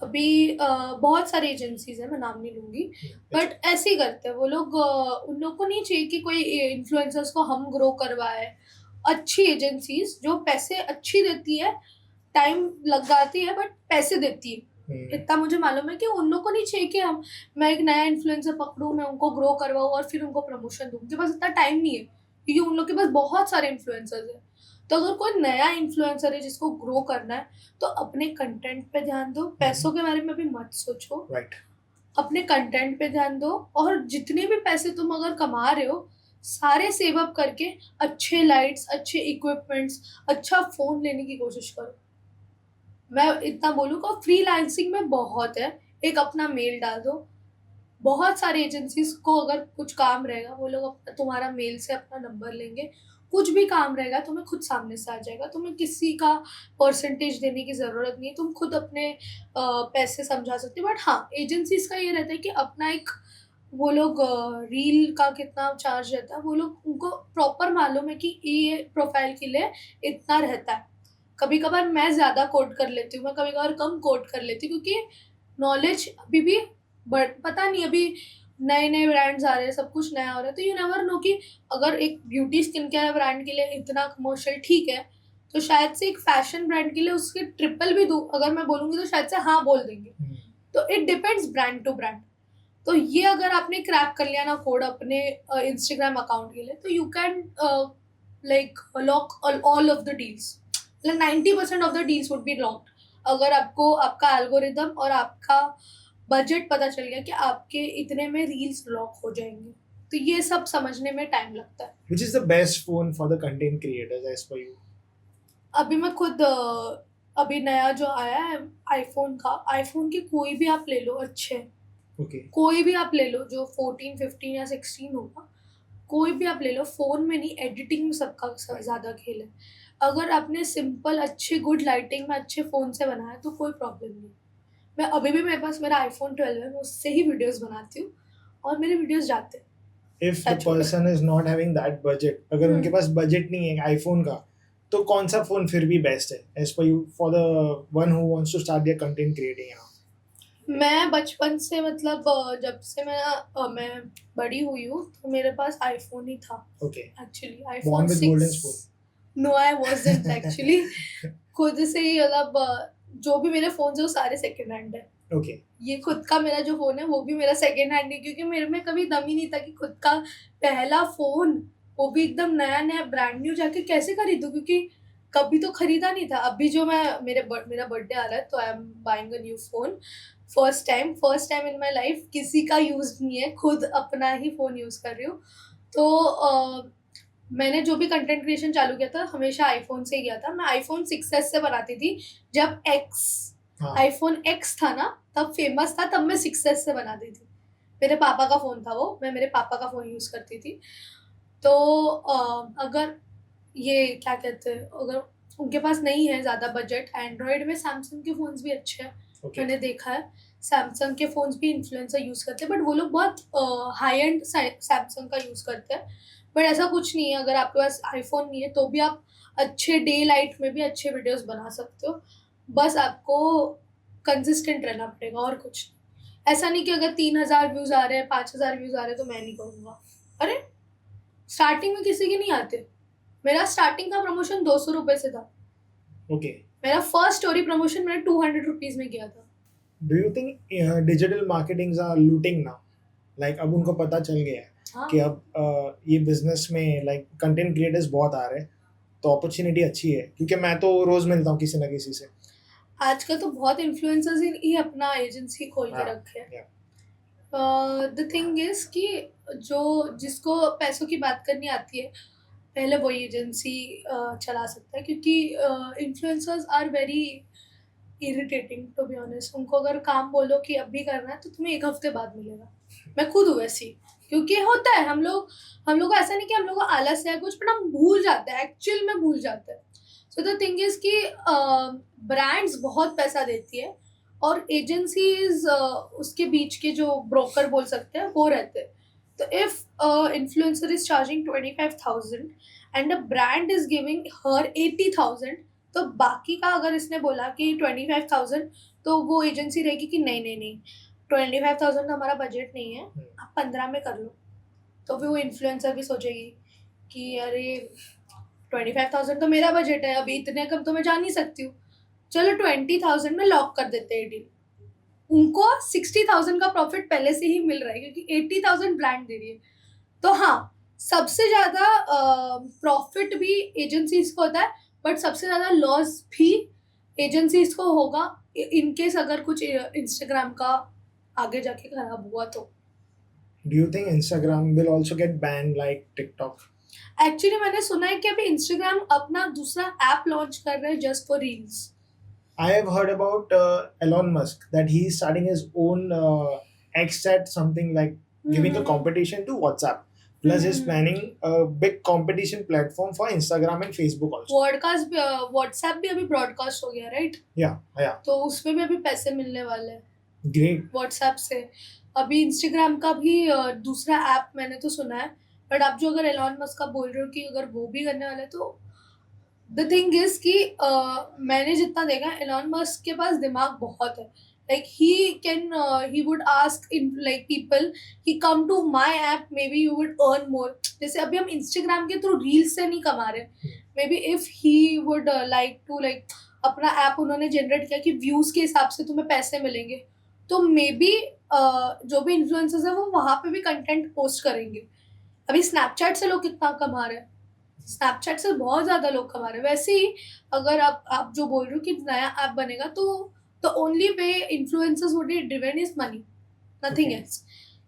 अभी बहुत सारी एजेंसीज है, मैं नाम नहीं लूंगी, बट ऐसे ही करते हैं वो लोग. उन लोग को नहीं चाहिए कि कोई इन्फ्लुएंसर्स को हम ग्रो करवाए. अच्छी एजेंसीज जो पैसे अच्छी देती है, टाइम लगाती है बट पैसे देती है, इतना मुझे मालूम है कि उन लोग को नहीं चाहिए कि मैं एक नया इन्फ्लुएंसर पकड़ूं, मैं उनको ग्रो करवाऊं और फिर उनको प्रमोशन दूं. उनके पास इतना टाइम नहीं है, क्योंकि उन लोग के पास बहुत सारे इन्फ्लुएंसर्स हैं. तो अगर कोई नया इन्फ्लुएंसर है जिसको ग्रो करना है, तो अपने कंटेंट पे ध्यान दो, पैसों के बारे में भी मत सोचो. राइट. अपने कंटेंट पे ध्यान दो, और जितने भी पैसे तुम अगर कमा रहे हो, सारे सेव अप करके अच्छे लाइट्स, अच्छे इक्विपमेंट्स, अच्छा फोन लेने की कोशिश करो. मैं इतना बोलूँगा, फ्रीलांसिंग में बहुत है. एक अपना मेल डाल दो, बहुत सारी एजेंसीज को अगर कुछ काम रहेगा, वो लोग तुम्हारा मेल से अपना नंबर लेंगे. कुछ भी काम रहेगा तुम्हें खुद सामने से आ जाएगा. तुम्हें किसी का परसेंटेज देने की ज़रूरत नहीं है, तुम खुद अपने पैसे समझा सकते हो. बट हाँ, एजेंसीज का ये रहता है कि अपना एक, वो लोग रील का कितना चार्ज रहता है, वो लोग, उनको प्रॉपर मालूम है कि ये प्रोफाइल के लिए इतना रहता है. कभी कभार मैं ज़्यादा कोट कर लेती हूँ, मैं कभी कभार कम कोट कर लेती हूँ, क्योंकि नॉलेज अभी भी पता नहीं, अभी नए नए ब्रांड्स आ रहे हैं, सब कुछ नया हो रहा है. तो यू नेवर नो कि अगर एक ब्यूटी स्किन केयर ब्रांड के लिए इतना कमर्शियल ठीक है, तो शायद से एक फैशन ब्रांड के लिए उसके ट्रिपल भी दूँ अगर मैं बोलूँगी, तो शायद से हाँ बोल देंगे. तो it depends brand to brand. तो ये अगर आपने क्रैक कर लिया ना कोड अपने इंस्टाग्राम अकाउंट के लिए, तो you can like lock all of the deals. मतलब 90% of the deals would be locked, अगर आपको आपका एल्गोरिदम और आपका बजट पता चल गया कि आपके इतने में रील्स लॉक हो जाएंगे. तो ये सब समझने में टाइम लगता है. Which is the best phone for the content creators as per you? अभी मैं खुद अभी नया जो आया है आईफोन का, आईफोन के कोई भी आप ले लो अच्छे, Okay. कोई भी आप ले लो जो 14, 15 या 16 होगा, कोई भी आप ले लो. फ़ोन में नहीं, एडिटिंग में सबका ज़्यादा खेल है. अगर आपने सिंपल अच्छे गुड लाइटिंग में अच्छे फ़ोन से बनाया तो कोई प्रॉब्लम नहीं. मैं अभी भी, मेरे पास मेरा आईफोन 12 है, मैं उससे ही वीडियोस बनाती हूँ और मेरे वीडियोस जाते हैं. If the person is not having that budget, अगर उनके पास बजट नहीं है आईफोन का, तो कौन सा फोन फिर भी बेस्ट है as per you for the one who wants to start their content creating now? मैं बचपन से, मतलब जब से मैं बड़ी हुई हूँ, तो मेरे पास आईफोन ही था. Okay. Actually Born iPhone with 6. golden spoon. No, I wasn't actually. खुद से ही, मतलब जो भी मेरे फ़ोन है वो सारे सेकंड हैंड है. Okay. ये खुद का मेरा जो फ़ोन है वो भी मेरा सेकंड हैंड है, क्योंकि मेरे में कभी दम ही नहीं था कि खुद का पहला फ़ोन, वो भी एकदम नया नया ब्रांड न्यू, जाके कैसे खरीदूँ. क्योंकि कभी तो खरीदा नहीं था. अभी जो मैं मेरा बर्थडे आ रहा है तो I am buying a new phone. First time in my life. किसी का यूज नहीं है, खुद अपना ही फोन यूज कर रही हूँ. तो मैंने जो भी कंटेंट क्रिएशन चालू किया था हमेशा आईफोन से ही किया था. मैं आईफोन 6s से बनाती थी. जब हाँ. आईफोन एक्स था ना, तब फेमस था, तब मैं 6s से बनाती थी. मेरे पापा का फोन था वो, मैं मेरे पापा का फोन यूज करती थी. तो अगर ये क्या कहते हैं, अगर उनके पास नहीं है ज़्यादा बजट, एंड्रॉयड में सैमसंग के फ़ोन्स भी अच्छे हैं. Okay. मैंने देखा है सैमसंग के फ़ोन्स भी इन्फ्लुएंसर यूज़ करते हैं, बट वो लोग बहुत हाई एंड सैमसंग का यूज़ करते हैं. बट ऐसा कुछ नहीं है, अगर आपके पास आईफोन नहीं है तो भी आप अच्छे डे लाइट में भी अच्छे वीडियोस बना सकते हो. बस आपको कंसिस्टेंट रहना पड़ेगा और कुछ नहीं. ऐसा नहीं कि अगर 3,000 व्यूज़ आ रहे हैं, 5,000 व्यूज़ आ रहे हैं तो मैं नहीं करूँगा. अरे स्टार्टिंग में किसी के नहीं आते. मेरा स्टार्टिंग का प्रमोशन 200 रुपए से था. Okay. मेरा फर्स्ट स्टोरी प्रमोशन मैंने 200 रुपीज में किया था. Do you think digital marketings are looting now? Like अब उनको पता चल गया है हाँ. कि अब ये बिजनेस में लाइक कंटेंट क्रिएटर्स बहुत आ रहे हैं, तो अपॉर्चुनिटी अच्छी है. क्योंकि मैं तो रोज मिलता हूँ किसी ना किसी से. आजकल तो बहुत इन्फ्लुएंसर्स ही अपना एजेंसी खोल के हाँ, रखे हैं. yeah. द थिंग इज कि जो जिसको पैसों की बात करनी आती है पहले वही एजेंसी चला सकता है. क्योंकि influencers are very irritating to be honest. उनको अगर काम बोलो कि अभी करना है तो तुम्हें 1 हफ्ते बाद मिलेगा. मैं खुद हूँ वैसी. क्योंकि होता है, हम लोग को ऐसा नहीं कि हम लोग को आलस है कुछ, पर हम भूल जाते हैं, एक्चुअल में भूल जाते हैं. सो द थिंग इज कि ब्रांड्स बहुत पैसा देती है और एजेंसीज उसके बीच के जो ब्रोकर बोल सकते हैं वो रहते हैं. तो if influencer is charging 25,000 and a brand is giving her 80,000, तो बाकी का अगर इसने बोला कि 25,000, तो वो एजेंसी रहेगी कि नहीं नहीं नहीं, 25,000 तो हमारा बजट नहीं है, आप 15 में कर लो. तो फिर वो इन्फ्लुएंसर भी सोचेगी कि अरे 25,000 तो मेरा बजट है, अभी इतने कम तो मैं जा नहीं सकती हूँ, चलो 20,000 में लॉक कर देते हैं डील. उनको 60,000 का प्रॉफिट पहले से ही मिल रहा है क्योंकि 80,000 ब्रांड दे रही है. तो हाँ, सबसे ज़्यादा प्रॉफिट भी एजेंसीज को होता है, बट सबसे ज़्यादा लॉस भी एजेंसीज को होगा इनकेस अगर कुछ इंस्टाग्राम का आगे जाके खराब हुआ तो. Do you think Instagram will also get banned like TikTok? Actually मैंने सुना है कि अभी इंस्टाग्राम अपना दूसरा ऐप लॉन्च कर रहा है just for reels. I have heard about Elon Musk that he is starting his own X chat, something like giving a competition to WhatsApp. Plus, he's planning a big competition platform for Instagram and Facebook also. WhatsApp भी अभी ब्रॉडकास्ट हो गया, राइट? Yeah. तो उसमें भी अभी पैसे मिलने वाले हैं Great. व्हाट्सएप से. अभी इंस्टाग्राम का भी दूसरा ऐप मैंने तो सुना है, बट आप जो अगर एलॉन मस्क का बोल रहे हो कि अगर वो भी करने वाला है, तो द थिंग इज कि मैंने जितना देखा एलॉन मस्क के पास दिमाग बहुत है. Like he would ask in like people कि come to my app, maybe you would earn more. जैसे अभी हम इंस्टाग्राम के थ्रू रील्स से नहीं कमा रहे, may be if he would like अपना ऐप उन्होंने जनरेट किया कि व्यूज के हिसाब से तुम्हें पैसे मिलेंगे, तो मे बी जो भी इन्फ्लुएंसर्स है वो वहाँ पे भी कंटेंट पोस्ट करेंगे. अभी स्नैपचैट से लोग कितना कमा रहे हैं, स्नैपचैट से बहुत ज़्यादा लोग कमा रहे हैं. वैसे ही अगर आप जो बोल रहे हो कि नया ऐप बनेगा, तो the only way influencers would be driven is money, nothing else.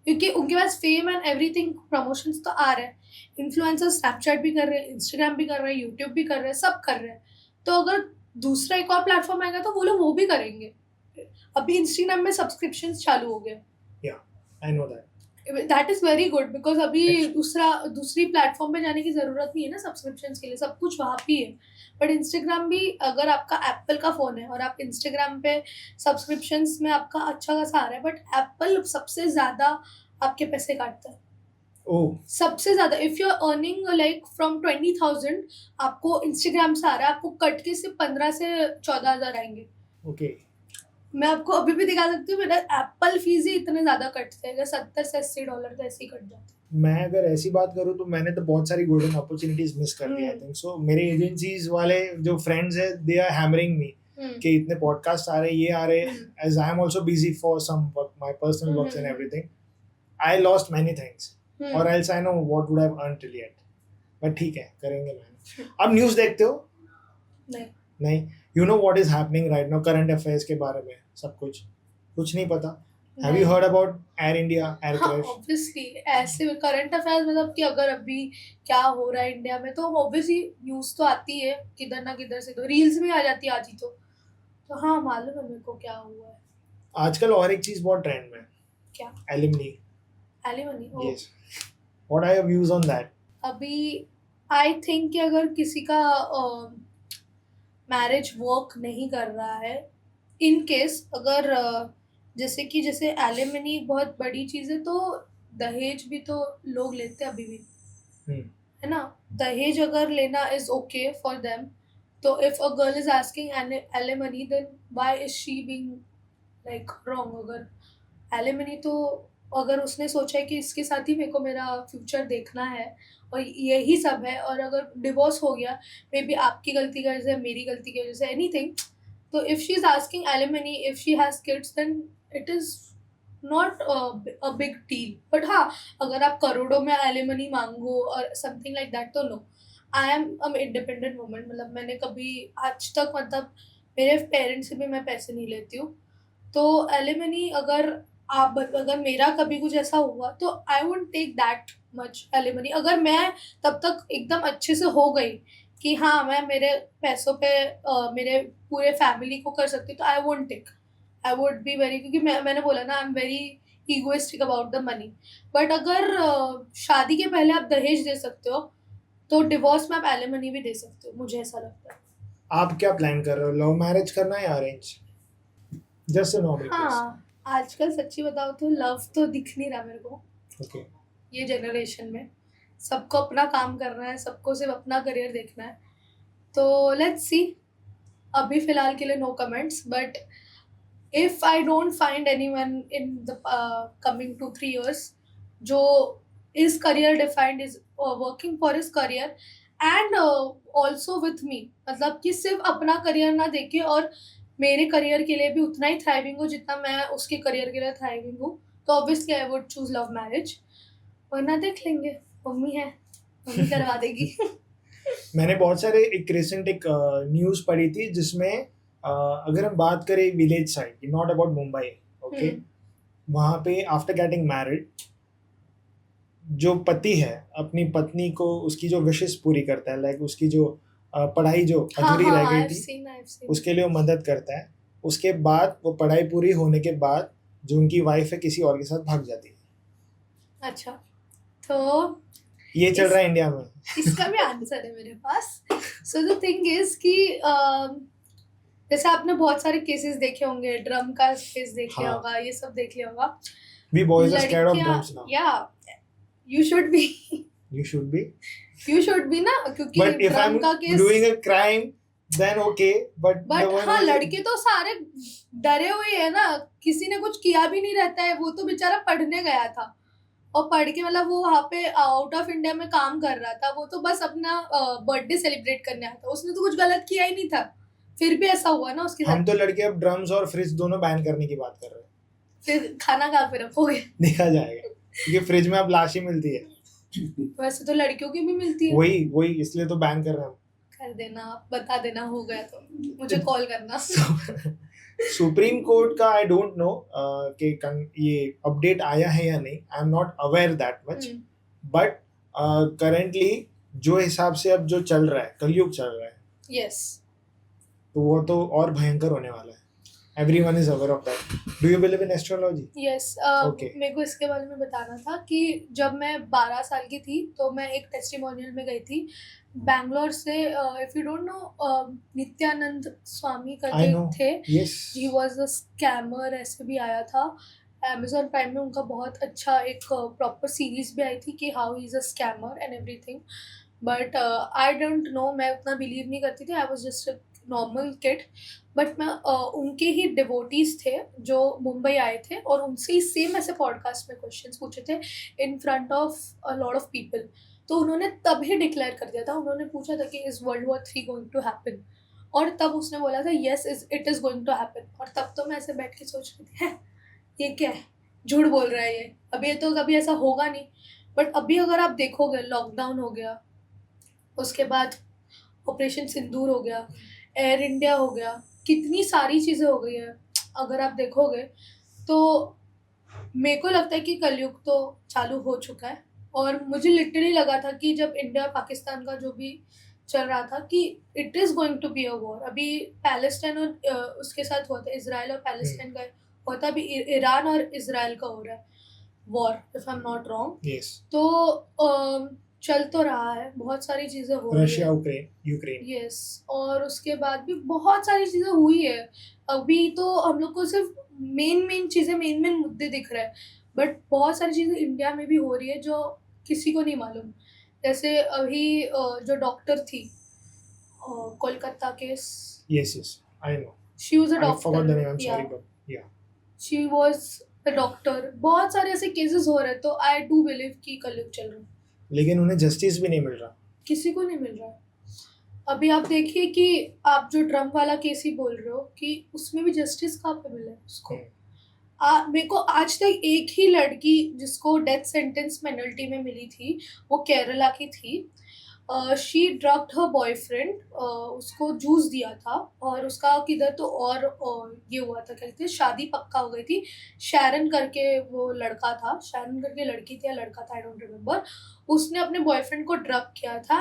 क्योंकि उनके पास फेम एंड एवरीथिंग, प्रमोशंस तो आ रहे हैं. इन्फ्लुएंसर्स स्नैपचैट भी कर रहे हैं, इंस्टाग्राम भी कर रहे हैं, यूट्यूब भी कर रहे हैं, सब कर रहे हैं. तो अगर दूसरा एक और प्लेटफॉर्म आएगा तो वो लोग वो भी करेंगे. अभी इंस्टाग्राम में सब्सक्रिप्शंस चालू हो गए. I know that. That is very good because अभी दूसरी प्लेटफॉर्म पे जाने की जरूरत नहीं है ना सब्सक्रिप्शंस के लिए, सब कुछ वहाँ पे है. बट इंस्टाग्राम भी, अगर आपका एप्पल का फ़ोन है और आप इंस्टाग्राम पे सब्सक्रिप्शंस में आपका अच्छा खासा आ रहा है, बट एप्पल सबसे ज़्यादा आपके पैसे काटता है. सबसे ज़्यादा. If you are earning like from 20,000, आपको इंस्टाग्राम से आ रहा है, आपको कट के सिर्फ 15 से 14,000 आएंगे. Okay. मैं आपको अभी भी दिखा सकती हूँ, मेरा एप्पल फीस ही इतने ज़्यादा कटते हैं, $70 से $80 तो ऐसे ही कट जाते हैं. मैं अगर ऐसी बात करूँ तो मैंने तो बहुत सारी गोल्डन अपॉर्चुनिटीज मिस कर दी. I think so. मेरे एजेंसीज वाले जो फ्रेंड्स है, दे आर हैमरिंग मी कि इतने पॉडकास्ट आ रहे, ये आ रहे, as I am also busy for some work, my personal works and everything. I lost many things, और else I know what would have earn till yet. But ठीक है, करेंगे मैनेज. अब न्यूज़ देखते हो? नहीं. You know what is happening right now, current affairs के बारे में सब कुछ नहीं पता. Have you heard about Air India air हाँ crash? ऑब्वियसली ऐसे करंट अफेयर्स मतलब कि अगर अभी क्या हो रहा है इंडिया में तो ऑब्वियसली न्यूज़ तो आती है किधर ना किधर से, तो रील्स में आ जाती है आज ही तो हाँ मालूम है मेरे को क्या हुआ है. आजकल और एक चीज बहुत ट्रेंड में है, क्या? Alimony. Alimony. Yes. What are your views on that? अभी आई थिंक कि अगर किसी का मैरिज वर्क नहीं कर रहा है, इन केस अगर जैसे एलिमनी बहुत बड़ी चीज़ है तो दहेज भी तो लोग लेते हैं अभी भी, Hmm. है ना. दहेज अगर लेना इज ओके फॉर देम, तो if a girl is asking alimony then why is she being like wrong. अगर एलिमनी तो अगर उसने सोचा है कि इसके साथ ही मेरे को मेरा फ्यूचर देखना है और यही सब है, और अगर डिवोर्स हो गया मे बी आपकी गलती की वजह से, मेरी गलती की वजह से, एनीथिंग, तो if she is asking alimony, if she has kids, then it is not a big deal. But हाँ अगर आप करोड़ों में एलिमनी मांगो और समथिंग लाइक दैट तो no. I am independent woman, मतलब मैंने कभी आज तक मतलब मेरे पेरेंट्स से भी मैं पैसे नहीं लेती हूँ. तो एलिमनी अगर मेरा कभी कुछ ऐसा हुआ तो I wouldn't take that much alimony. अगर मैं तब तक एकदम अच्छे से हो गई कि हाँ मैं मेरे पैसों पे मेरे पूरे फैमिली को कर सकती, तो I won't take. I would be very, क्योंकि मैंने बोला ना I am very egoistic about the money. But अगर शादी के पहले आप दहेज दे सकते हो तो डिवोर्स में आप एलिमनी भी दे सकते हो, मुझे ऐसा लगता है. आप क्या प्लान कर रहे हो, लव मैरिज करना है या arrange? Just a normal case. हाँ आजकल सच्ची बताओ तो लव तो दिख नहीं रहा मेरे को. ओके. ये जनरेशन में सबको अपना काम करना है, सबको सिर्फ अपना करियर देखना है. तो लेट्स सी. अभी फिलहाल के लिए no comments, but if I don't find anyone in the coming 2-3 years जो is career defined, is working for his career and also with me, मतलब कि सिर्फ अपना करियर ना देखे और मेरे करियर के लिए भी उतना ही थ्राइविंग हो जितना मैं उसके करियर के लिए थ्राइविंग हूँ, तो obviously I would choose love marriage. वरना देख लेंगे, मम्मी है, मम्मी करवा देगी. मैंने बहुत सारे एक रिसेंट एक न्यूज़ पढ़ी थी जिसमें अगर हम बात करें विलेज साइड की, नॉट अबाउट मुंबई, ओके, वहाँ पे आफ्टर गेटिंग मैरिड जो पति है अपनी पत्नी को उसकी जो विशेस पूरी करता है, लाइक उसकी जो पढ़ाई जो अधूरी रह गई थी उसके लिए वो मदद करता है. उसके बाद वो पढ़ाई पूरी होने के बाद जो उनकी वाइफ है किसी और के साथ भाग जाती है. अच्छा, तो ये चल रहा है इंडिया में. इसका भी आंसर है मेरे पास. सो द थिंग इज कि जैसे आपने बहुत सारे केसेस देखे होंगे, ड्रम का केस देख लिया होगा, ये सब देख लिया होगा. We boys are scared of drums now. Yeah, you should be. You should be. You should be ना, क्योंकि But if I'm का case doing a crime, then okay. But हाँ लड़के तो सारे डरे हुए है ना, किसी ने कुछ किया भी नहीं रहता है. वो तो बेचारा पढ़ने गया था और पढ़ के मतलब वो वहाँ पे आउट ऑफ इंडिया में काम कर रहा था. वो तो बस अपना बर्थडे सेलिब्रेट करने आया था, उसने तो कुछ गलत किया ही नहीं था, फिर भी ऐसा हुआ ना उसके साथ. हम तो लड़के अब ड्रम्स और फ्रिज दोनों बैन करने की बात कर रहे हैं. फिर खाना कहाँ पे रखोगे? देखा जाएगा, क्योंकि फ्रिज में अब लाश ही मिलती है. वैसे तो लड़कियों की भी मिलती है. वही इसलिए तो बैन कर रहे हैं. कर देना, बता देना हो गया तो मुझे कॉल करना. सुप्रीम कोर्ट का आई डोंट नो कि ये अपडेट आया है या नहीं. आई am not aware that much, but currently जो हिसाब से अब जो चल रहा है, कलयुग चल रहा है, यस, तो वो तो और भयंकर होने वाला है. Everyone is aware of that. Do you believe in astrology? Yes. Okay. मेरे को इसके बारे में बताना था कि जब मैं 12 साल की थी तो मैं एक टेस्टिमोनियल में गई थी बैंगलोर से. If you don't know, Nityananda Swami करके थे. Yes. He was a scammer, ऐसे भी आया था. Amazon प्राइम में उनका बहुत अच्छा एक प्रॉपर सीरीज भी आई थी कि how he is a scammer and everything. But I don't know, मैं उतना बिलीव नहीं करती थी. I was just normal kid. But मैं उनके ही डिवोटीज थे जो मुंबई आए थे और उनसे ही सेम ऐसे पॉडकास्ट में क्वेश्चंस पूछे थे इन front of a lot of people. तो उन्होंने तब ही डिक्लेयर कर दिया था. उन्होंने पूछा था कि is World War III going to happen, और तब उसने बोला था yes it is going to happen. और तब तो मैं ऐसे बैठ के सोच रही थी, है ये क्या है, झूठ बोल रहा है ये, अभी ये तो कभी ऐसा होगा नहीं. बट अभी अगर आप देखोगे, लॉकडाउन हो गया, उसके बाद ऑपरेशन सिंदूर हो गया, एयर इंडिया हो गया, कितनी सारी चीज़ें हो गई हैं। अगर आप देखोगे तो मेरे को लगता है कि कलयुग तो चालू हो चुका है। और मुझे लिटरली लगा था कि जब इंडिया पाकिस्तान का जो भी चल रहा था कि it is going to be a war. अभी पैलेस्टाइन और उसके साथ हुआ था, इज़राइल और पैलेस्टाइन का हुआ था, अभी ईरान और इज़राइल का हो रहा है war, if I am not wrong. Yes. तो चल तो रहा है, बहुत सारी चीज़ें हो रही रशिया, है। यूक्रेन. यस, और उसके बाद भी बहुत सारी चीज़ें हुई है। अभी तो हम लोग को सिर्फ मेन चीज़ें, मेन मुद्दे दिख रहे हैं, बट बहुत सारी चीज़ें इंडिया में भी हो रही है जो किसी को नहीं मालूम। जैसे अभी जो डॉक्टर थी Kolkata case, Yes, yes, I know. She was a I forgot the name. I'm doctor, या sorry, but yeah. She was a doctor. बहुत सारे ऐसे केसेस हो रहे हैं, तो आई डू बिलीव कि कलयुग चल रहा है। लेकिन उन्हें जस्टिस भी नहीं मिल रहा. किसी को नहीं मिल रहा है। अभी आप देखिए कि आप जो ट्रम्प वाला केस ही बोल रहे हो कि उसमें भी जस्टिस कहाँ पे मिला है उसको। मेरे को आज तक एक ही लड़की जिसको डेथ सेंटेंस पेनल्टी में मिली थी, वो केरला की थी। शी ड्रग्ड हर बॉयफ्रेंड, उसको जूस दिया था, और उसका किधर तो और ये हुआ था, क्या कहते हैं, शादी पक्का हो गई थी। शैरन करके वो लड़का था, शैरन करके लड़की थी या लड़का था, आई डोंट रिमेम्बर। उसने अपने बॉयफ्रेंड को ड्रग किया था,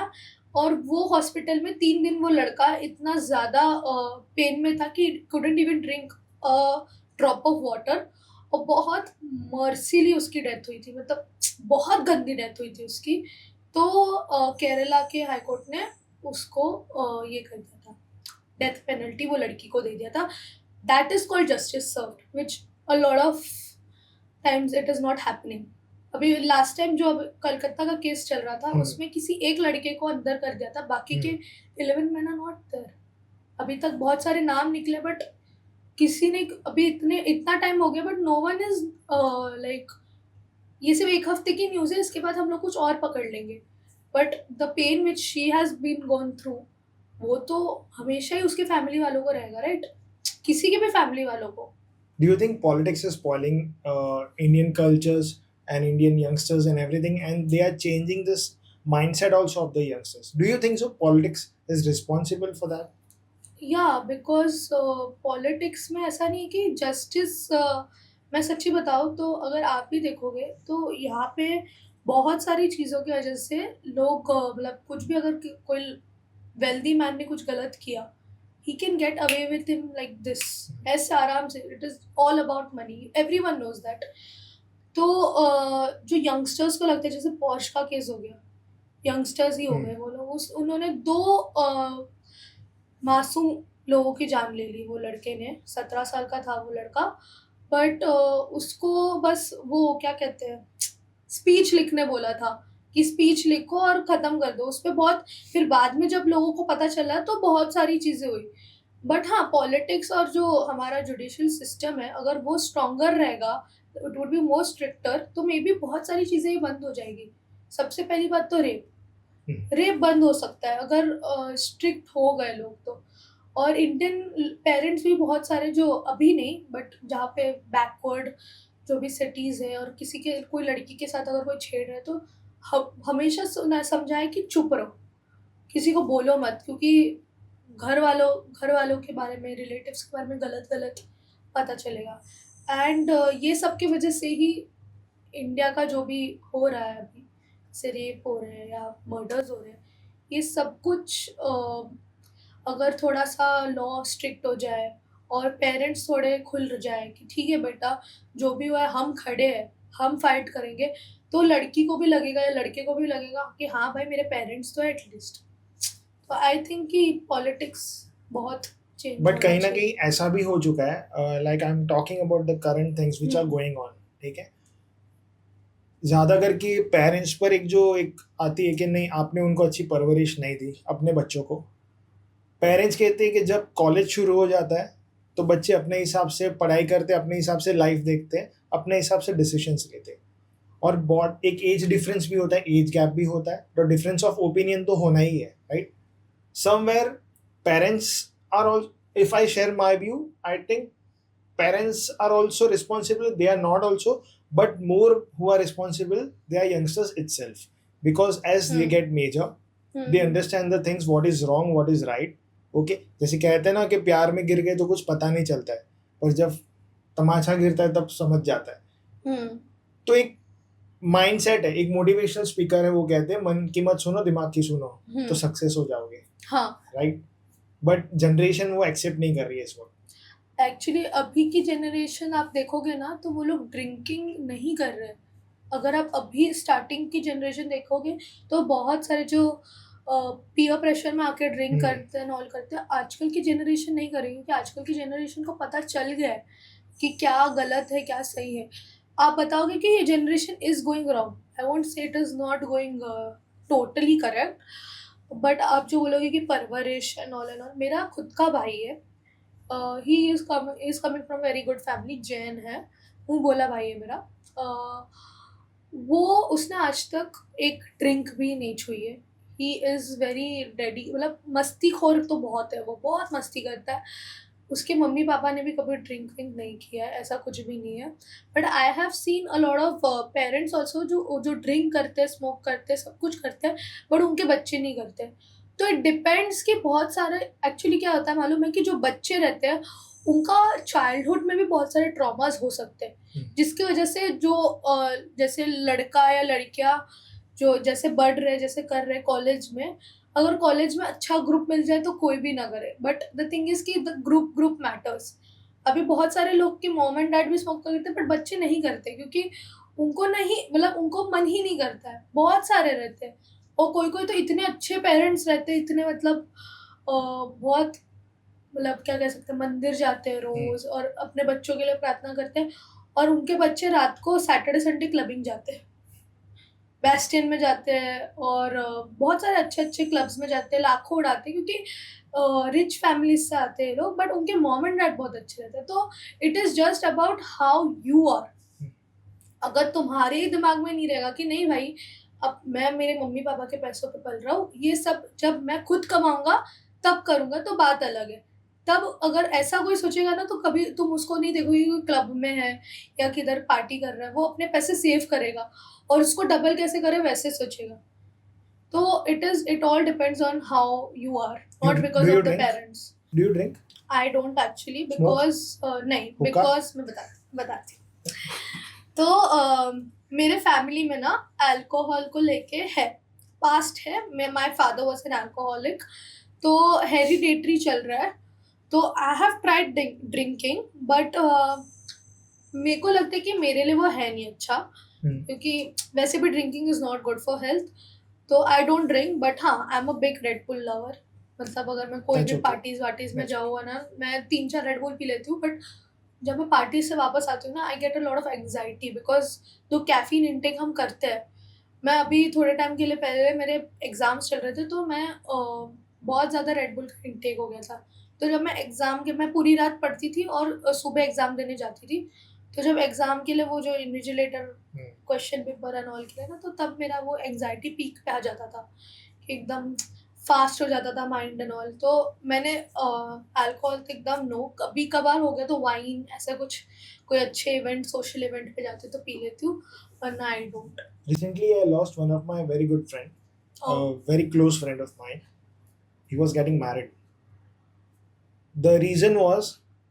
और वो हॉस्पिटल में 3 दिन वो लड़का इतना ज़्यादा पेन में था कि couldn't even drink drop of water, और बहुत मर्सीली उसकी डेथ हुई थी। मतलब बहुत गंदी डेथ हुई थी उसकी। तो केरला के हाई कोर्ट ने उसको ये कर दिया था, डेथ पेनल्टी वो लड़की को दे दिया था। That is called justice served, which a lot of times it is not happening. अभी लास्ट टाइम जो कलकत्ता का केस चल रहा था, उसमें किसी एक लड़के को अंदर कर दिया था, बाकी के 11 men are not there। अभी तक बहुत सारे नाम निकले, बट किसी ने अभी इतना टाइम हो गया, but no one is like, ये सिर्फ एक हफ्ते की न्यूज़ है, इसके बाद हम लोग कुछ और पकड़ लेंगे। But the pain which she has been gone through, वो तो हमेशा ही उसके फैमिली वालों को रहेगा, राइट? किसी के भी फैमिली वालों को। Do you think politics is spoiling Indian cultures and Indian youngsters and everything, and they are changing this mindset also of the youngsters? Do you think so? Politics is responsible for that? या बिकॉज पॉलिटिक्स में ऐसा नहीं है कि जस्टिस, मैं सच्ची बताऊँ तो अगर आप भी देखोगे तो यहाँ पे बहुत सारी चीज़ों की वजह से लोग मतलब कुछ भी, अगर कोई वेल्दी मैन ने कुछ गलत किया, he can get away with him like this, ऐसे आराम से। It is all about money, everyone knows that. तो जो यंगस्टर्स को लगता है, जैसे पॉश का केस हो गया, यंगस्टर्स ही हो गए वो लोग, उन्होंने 2 मासूम लोगों की जान ले ली। वो लड़के ने, 17 साल का था वो लड़का, बट उसको बस वो क्या कहते हैं, स्पीच लिखने बोला था कि स्पीच लिखो और ख़त्म कर दो। उस पर बहुत, फिर बाद में जब लोगों को पता चला तो बहुत सारी चीज़ें हुई। बट हाँ, पॉलिटिक्स और जो हमारा जुडिशियल सिस्टम है, अगर वो स्ट्रॉन्गर रहेगा, it would be more stricter, तो मे बी बहुत सारी चीज़ें ही बंद हो जाएगी। सबसे पहली बात तो रेप बंद हो सकता है अगर स्ट्रिक्ट हो गए लोग तो। और इंडियन पेरेंट्स भी बहुत सारे, जो अभी नहीं बट जहाँ पे बैकवर्ड जो भी सिटीज़ है, और किसी के कोई लड़की के साथ अगर कोई छेड़ रहा है, तो हमेशा समझाए कि चुप रहो, किसी को बोलो मत, क्योंकि घर वालों के बारे में, रिलेटिव्स के बारे में गलत पता चलेगा। एंड ये सब की वजह से ही इंडिया का जो भी हो रहा है अभी, से रेप हो रहे हैं या मर्डर्स हो रहे हैं, ये सब कुछ अगर थोड़ा सा लॉ स्ट्रिक्ट हो जाए और पेरेंट्स थोड़े खुल जाए कि ठीक है बेटा, जो भी हुआ है हम खड़े हैं, हम फाइट करेंगे, तो लड़की को भी लगेगा या लड़के को भी लगेगा कि हाँ भाई, मेरे पेरेंट्स तो एटलीस्ट। तो आई थिंक कि पॉलिटिक्स बहुत चेंज, बट कहीं ना कहीं ऐसा भी हो चुका है, like I am talking about the current things which are going on, ठीक है। ज़्यादा करके पेरेंट्स पर एक आती है कि नहीं, आपने उनको अच्छी परवरिश नहीं दी अपने बच्चों को। पेरेंट्स कहते हैं कि जब कॉलेज शुरू हो जाता है तो बच्चे अपने हिसाब से पढ़ाई करते हैं, अपने हिसाब से लाइफ देखते हैं, अपने हिसाब से डिसीजंस लेते हैं। और बहुत एक एज डिफरेंस भी होता है, एज गैप भी होता है, तो डिफरेंस ऑफ ओपिनियन तो होना ही है, right. Somewhere parents are all, if I share my view, I think parents are also responsible. They are not also, but more who are responsible, they are youngsters itself, because as they get major, they understand the things, what is wrong, what is right, okay, जैसे कहते हैं ना कि प्यार में गिर गए तो कुछ पता नहीं चलता है, पर जब तमाचा गिरता है तब समझ जाता है। तो एक माइंडसेट है, एक मोटिवेशनल स्पीकर है, वो कहते हैं मन की मत सुनो, दिमाग की सुनो, तो सक्सेस हो जाओगे। हाँ, राइट, बट जनरेशन वो एक्सेप्ट नहीं कर रही है इस वक्त। एक्चुअली अभी की जनरेशन आप देखोगे ना तो वो लोग ड्रिंकिंग नहीं कर रहे हैं। अगर आप अभी स्टार्टिंग की जनरेशन देखोगे तो बहुत सारे जो पीयर प्रेशर में आके ड्रिंक करते हैं ऑल करते हैं, आजकल की जनरेशन नहीं करेगी, क्योंकि आजकल की जनरेशन को पता चल गया है कि क्या गलत है क्या सही है। आप बताओगे कि ये generation is going wrong, I won't say it is not going totally correct, but आप जो बोलोगे कि परवरिश एंड ऑल, मेरा खुद का भाई है, he is coming from very good family, Jain है, वो बोला भाई है मेरा। वो उसने आज तक एक ड्रिंक भी नहीं छुई है। ही इज़ वेरी रेडी, मतलब मस्ती खोर तो बहुत है, वो बहुत मस्ती करता है। उसके मम्मी पापा ने भी कभी ड्रिंक विंक नहीं किया है, ऐसा कुछ भी नहीं है। But I have seen a lot of parents also जो जो ड्रिंक करते हैं, स्मोक करते हैं, सब कुछ करते हैं, बट उनके बच्चे नहीं करते। तो इट डिपेंड्स कि बहुत सारे, एक्चुअली क्या होता है मालूम है कि जो बच्चे रहते हैं उनका चाइल्डहुड में भी बहुत सारे ट्रॉमास हो सकते हैं, जिसकी वजह से जो जैसे लड़का या लड़कियां जो जैसे बढ़ रहे, जैसे कर रहे कॉलेज में, अगर कॉलेज में अच्छा ग्रुप मिल जाए तो कोई भी ना करे, बट द थिंग इज कि द ग्रुप मैटर्स। अभी बहुत सारे लोग के मॉम एंड डैड भी स्मोक करते हैं, बट बच्चे नहीं करते क्योंकि उनको नहीं, मतलब उनको मन ही नहीं करता है। बहुत सारे रहते हैं, और कोई कोई तो इतने अच्छे पेरेंट्स रहते हैं, इतने मतलब बहुत, मतलब क्या कह सकते हैं, मंदिर जाते हैं रोज और अपने बच्चों के लिए प्रार्थना करते हैं, और उनके बच्चे रात को सैटरडे संडे क्लबिंग जाते हैं, बेस्टियन में जाते हैं, और बहुत सारे अच्छे अच्छे क्लब्स में जाते हैं, लाखों उड़ाते हैं, क्योंकि रिच फैमिलीज से आते हैं लोग, बट उनके मॉम एंड डैड बहुत अच्छे रहते हैं। तो it is just about how you are. अगर तुम्हारे ही दिमाग में नहीं रहेगा कि नहीं भाई, अब मैं मेरे मम्मी पापा के पैसों पे पल रहा हूँ, ये सब जब मैं खुद कमाऊंगा तब करूंगा, तो बात अलग है। तब अगर ऐसा कोई सोचेगा ना, तो कभी तुम उसको नहीं देखोगे कि क्लब में है या किधर पार्टी कर रहा है, वो अपने पैसे सेव करेगा और उसको डबल कैसे करे वैसे सोचेगा। तो it all depends on how you are, not because Do you of the drink? Parents. Do you drink? I don't actually, Smoke? Because नहीं, Hookah? बिकॉज मैं बताती हूँ। तो मेरे फैमिली में ना अल्कोहल को लेके है, पास्ट है, my father was an alcoholic, तो हेरिडेटरी चल रहा है। तो I have tried drinking, but मेरे को लगता है कि मेरे लिए वो है नहीं अच्छा, क्योंकि वैसे भी drinking is not good for health. तो आई डोंट ड्रिंक, बट हाँ, I am a big red bull lover. मतलब अगर मैं कोई That's भी okay. पार्टीज वार्टीज में जाऊँ ना, मैं 3-4 रेड बुल पी लेती हूँ, बट जब मैं पार्टी से वापस आती हूँ ना, I get a lot of anxiety, because जो कैफीन इंटेक हम करते हैं, मैं अभी थोड़े टाइम के लिए पहले मेरे एग्जाम्स चल रहे थे, तो मैं बहुत ज़्यादा रेड बुल का इंटेक हो गया था। तो जब मैं पूरी रात पढ़ती थी और सुबह एग्ज़ाम देने जाती थी, तो जब एग्ज़ाम के लिए वो जो invigilator question paper and all के लिए ना, तो तब मेरा वो एंग्जाइटी पीक पे आ जाता था कि एकदम फास्ट हो जाता था माइंड एंड ऑल। तो मैंने अल्कोहल तो एकदम नो, कभी कभार हो गया तो वाइन, ऐसा कुछ कोई अच्छे इवेंट, सोशल इवेंट पे जाती हूँ तो पी लेती हूँ, वरना I don't. Recently, I lost one of my very good friend, a very close friend of mine. He was getting married. The reason was,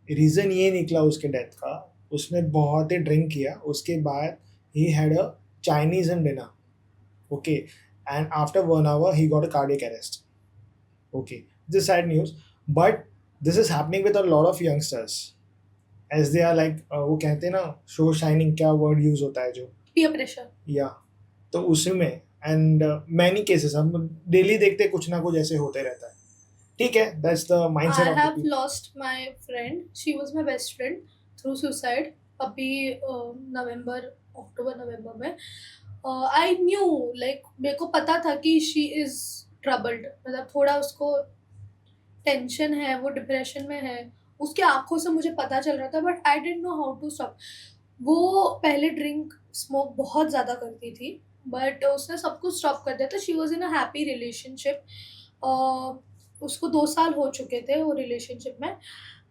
reason ये निकला उसके डेथ का, उसने बहुत ही ड्रिंक किया, उसके बाद he had a Chinese dinner, okay, and after 1 hour he got a cardiac arrest. Okay, this is sad news, but this is happening with a lot of youngsters, as they are like वो कहते हैं ना शो शाइनिंग, क्या वर्ड यूज होता है जो, पीयर प्रेशर, या तो उसी में, एंड मैनी केसेस हम डेली देखते कुछ ना कुछ ऐसे होते रहता है। ठीक है, that's the mindset I of have the lost my friend, she was my best friend through suicide, अभी नवंबर, अक्टूबर नवंबर में। आई न्यू, लाइक मेरे को पता था कि शी इज ट्रबल्ड, मतलब थोड़ा उसको टेंशन है, वो डिप्रेशन में है, उसकी आंखों से मुझे पता चल रहा था, but I didn't know how to stop. वो पहले ड्रिंक स्मोक बहुत ज़्यादा करती थी, बट उसने सब कुछ स्टॉप कर दिया था। She was in a happy relationship, उसको 2 साल हो चुके थे वो रिलेशनशिप में,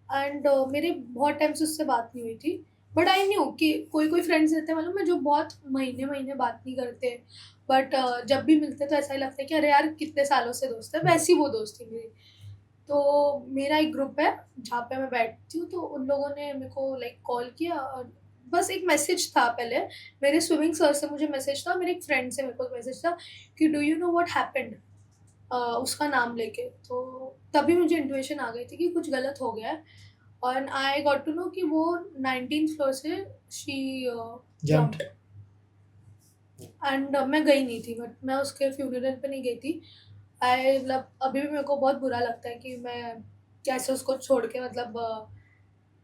एंड मेरे बहुत टाइम से उससे बात नहीं हुई थी। बट आई न्यू कि कोई कोई फ्रेंड्स रहते हैं मालूम है, जो बहुत महीने महीने बात नहीं करते, बट जब भी मिलते तो ऐसा ही लगता है कि अरे यार कितने सालों से दोस्त है, वैसी वो दोस्ती मेरी। तो मेरा एक ग्रुप है जहाँ पे मैं बैठती हूँ, तो उन लोगों ने मेरे को लाइक कॉल किया और बस एक मैसेज था पहले, मेरे स्विमिंग सर से मुझे मैसेज था, मेरे एक फ्रेंड से मेरे को मैसेज था कि do you know what happened, उसका नाम लेके। तो तभी मुझे इंट्यूशन आ गई थी कि कुछ गलत हो गया है। और आई गॉट टू नो कि वो 19th फ्लोर से शी Jumped. जम्प्ड। एंड मैं गई नहीं थी, बट मैं उसके फ्यूनरल पे नहीं गई थी। आई मतलब अभी भी मेरे को बहुत बुरा लगता है कि मैं कैसे उसको छोड़ के मतलब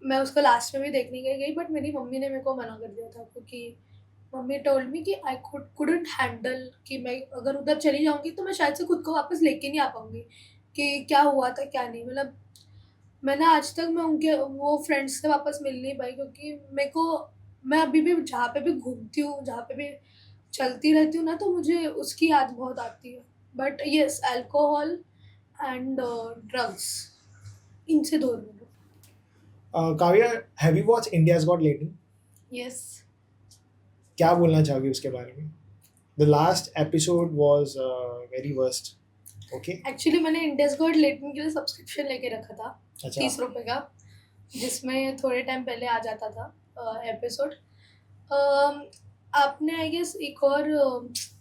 मैं उसको लास्ट में भी देखने के लिए गई, बट मेरी मम्मी ने मेरे को मना कर दिया था क्योंकि मम्मी टोल्ड मी कि आई कुडंट हैंडल कि मैं अगर उधर चली जाऊंगी तो मैं शायद से खुद को वापस लेके नहीं आ पाऊंगी कि क्या हुआ था क्या नहीं। मतलब मैंने आज तक मैं उनके वो फ्रेंड्स से वापस मिल नहीं पाई क्योंकि मेरे को मैं अभी भी जहाँ पे भी घूमती हूँ, जहाँ पे भी चलती रहती हूँ ना, तो मुझे उसकी याद बहुत आती है। But yes, alcohol and drugs, इनसे दूर रहो। Kavya, have you watch India's got latent? Yes, क्या बोलना चाहोगे उसके बारे में? The last episode was very worst. Okay. Actually मैंने इंडियस गॉट लेटेंट के लिए सब्सक्रिप्शन लेके रखा था अच्छा. 30 रुपए का, जिसमें थोड़े टाइम पहले आ जाता था एपिसोड। आपने आई गेस एक और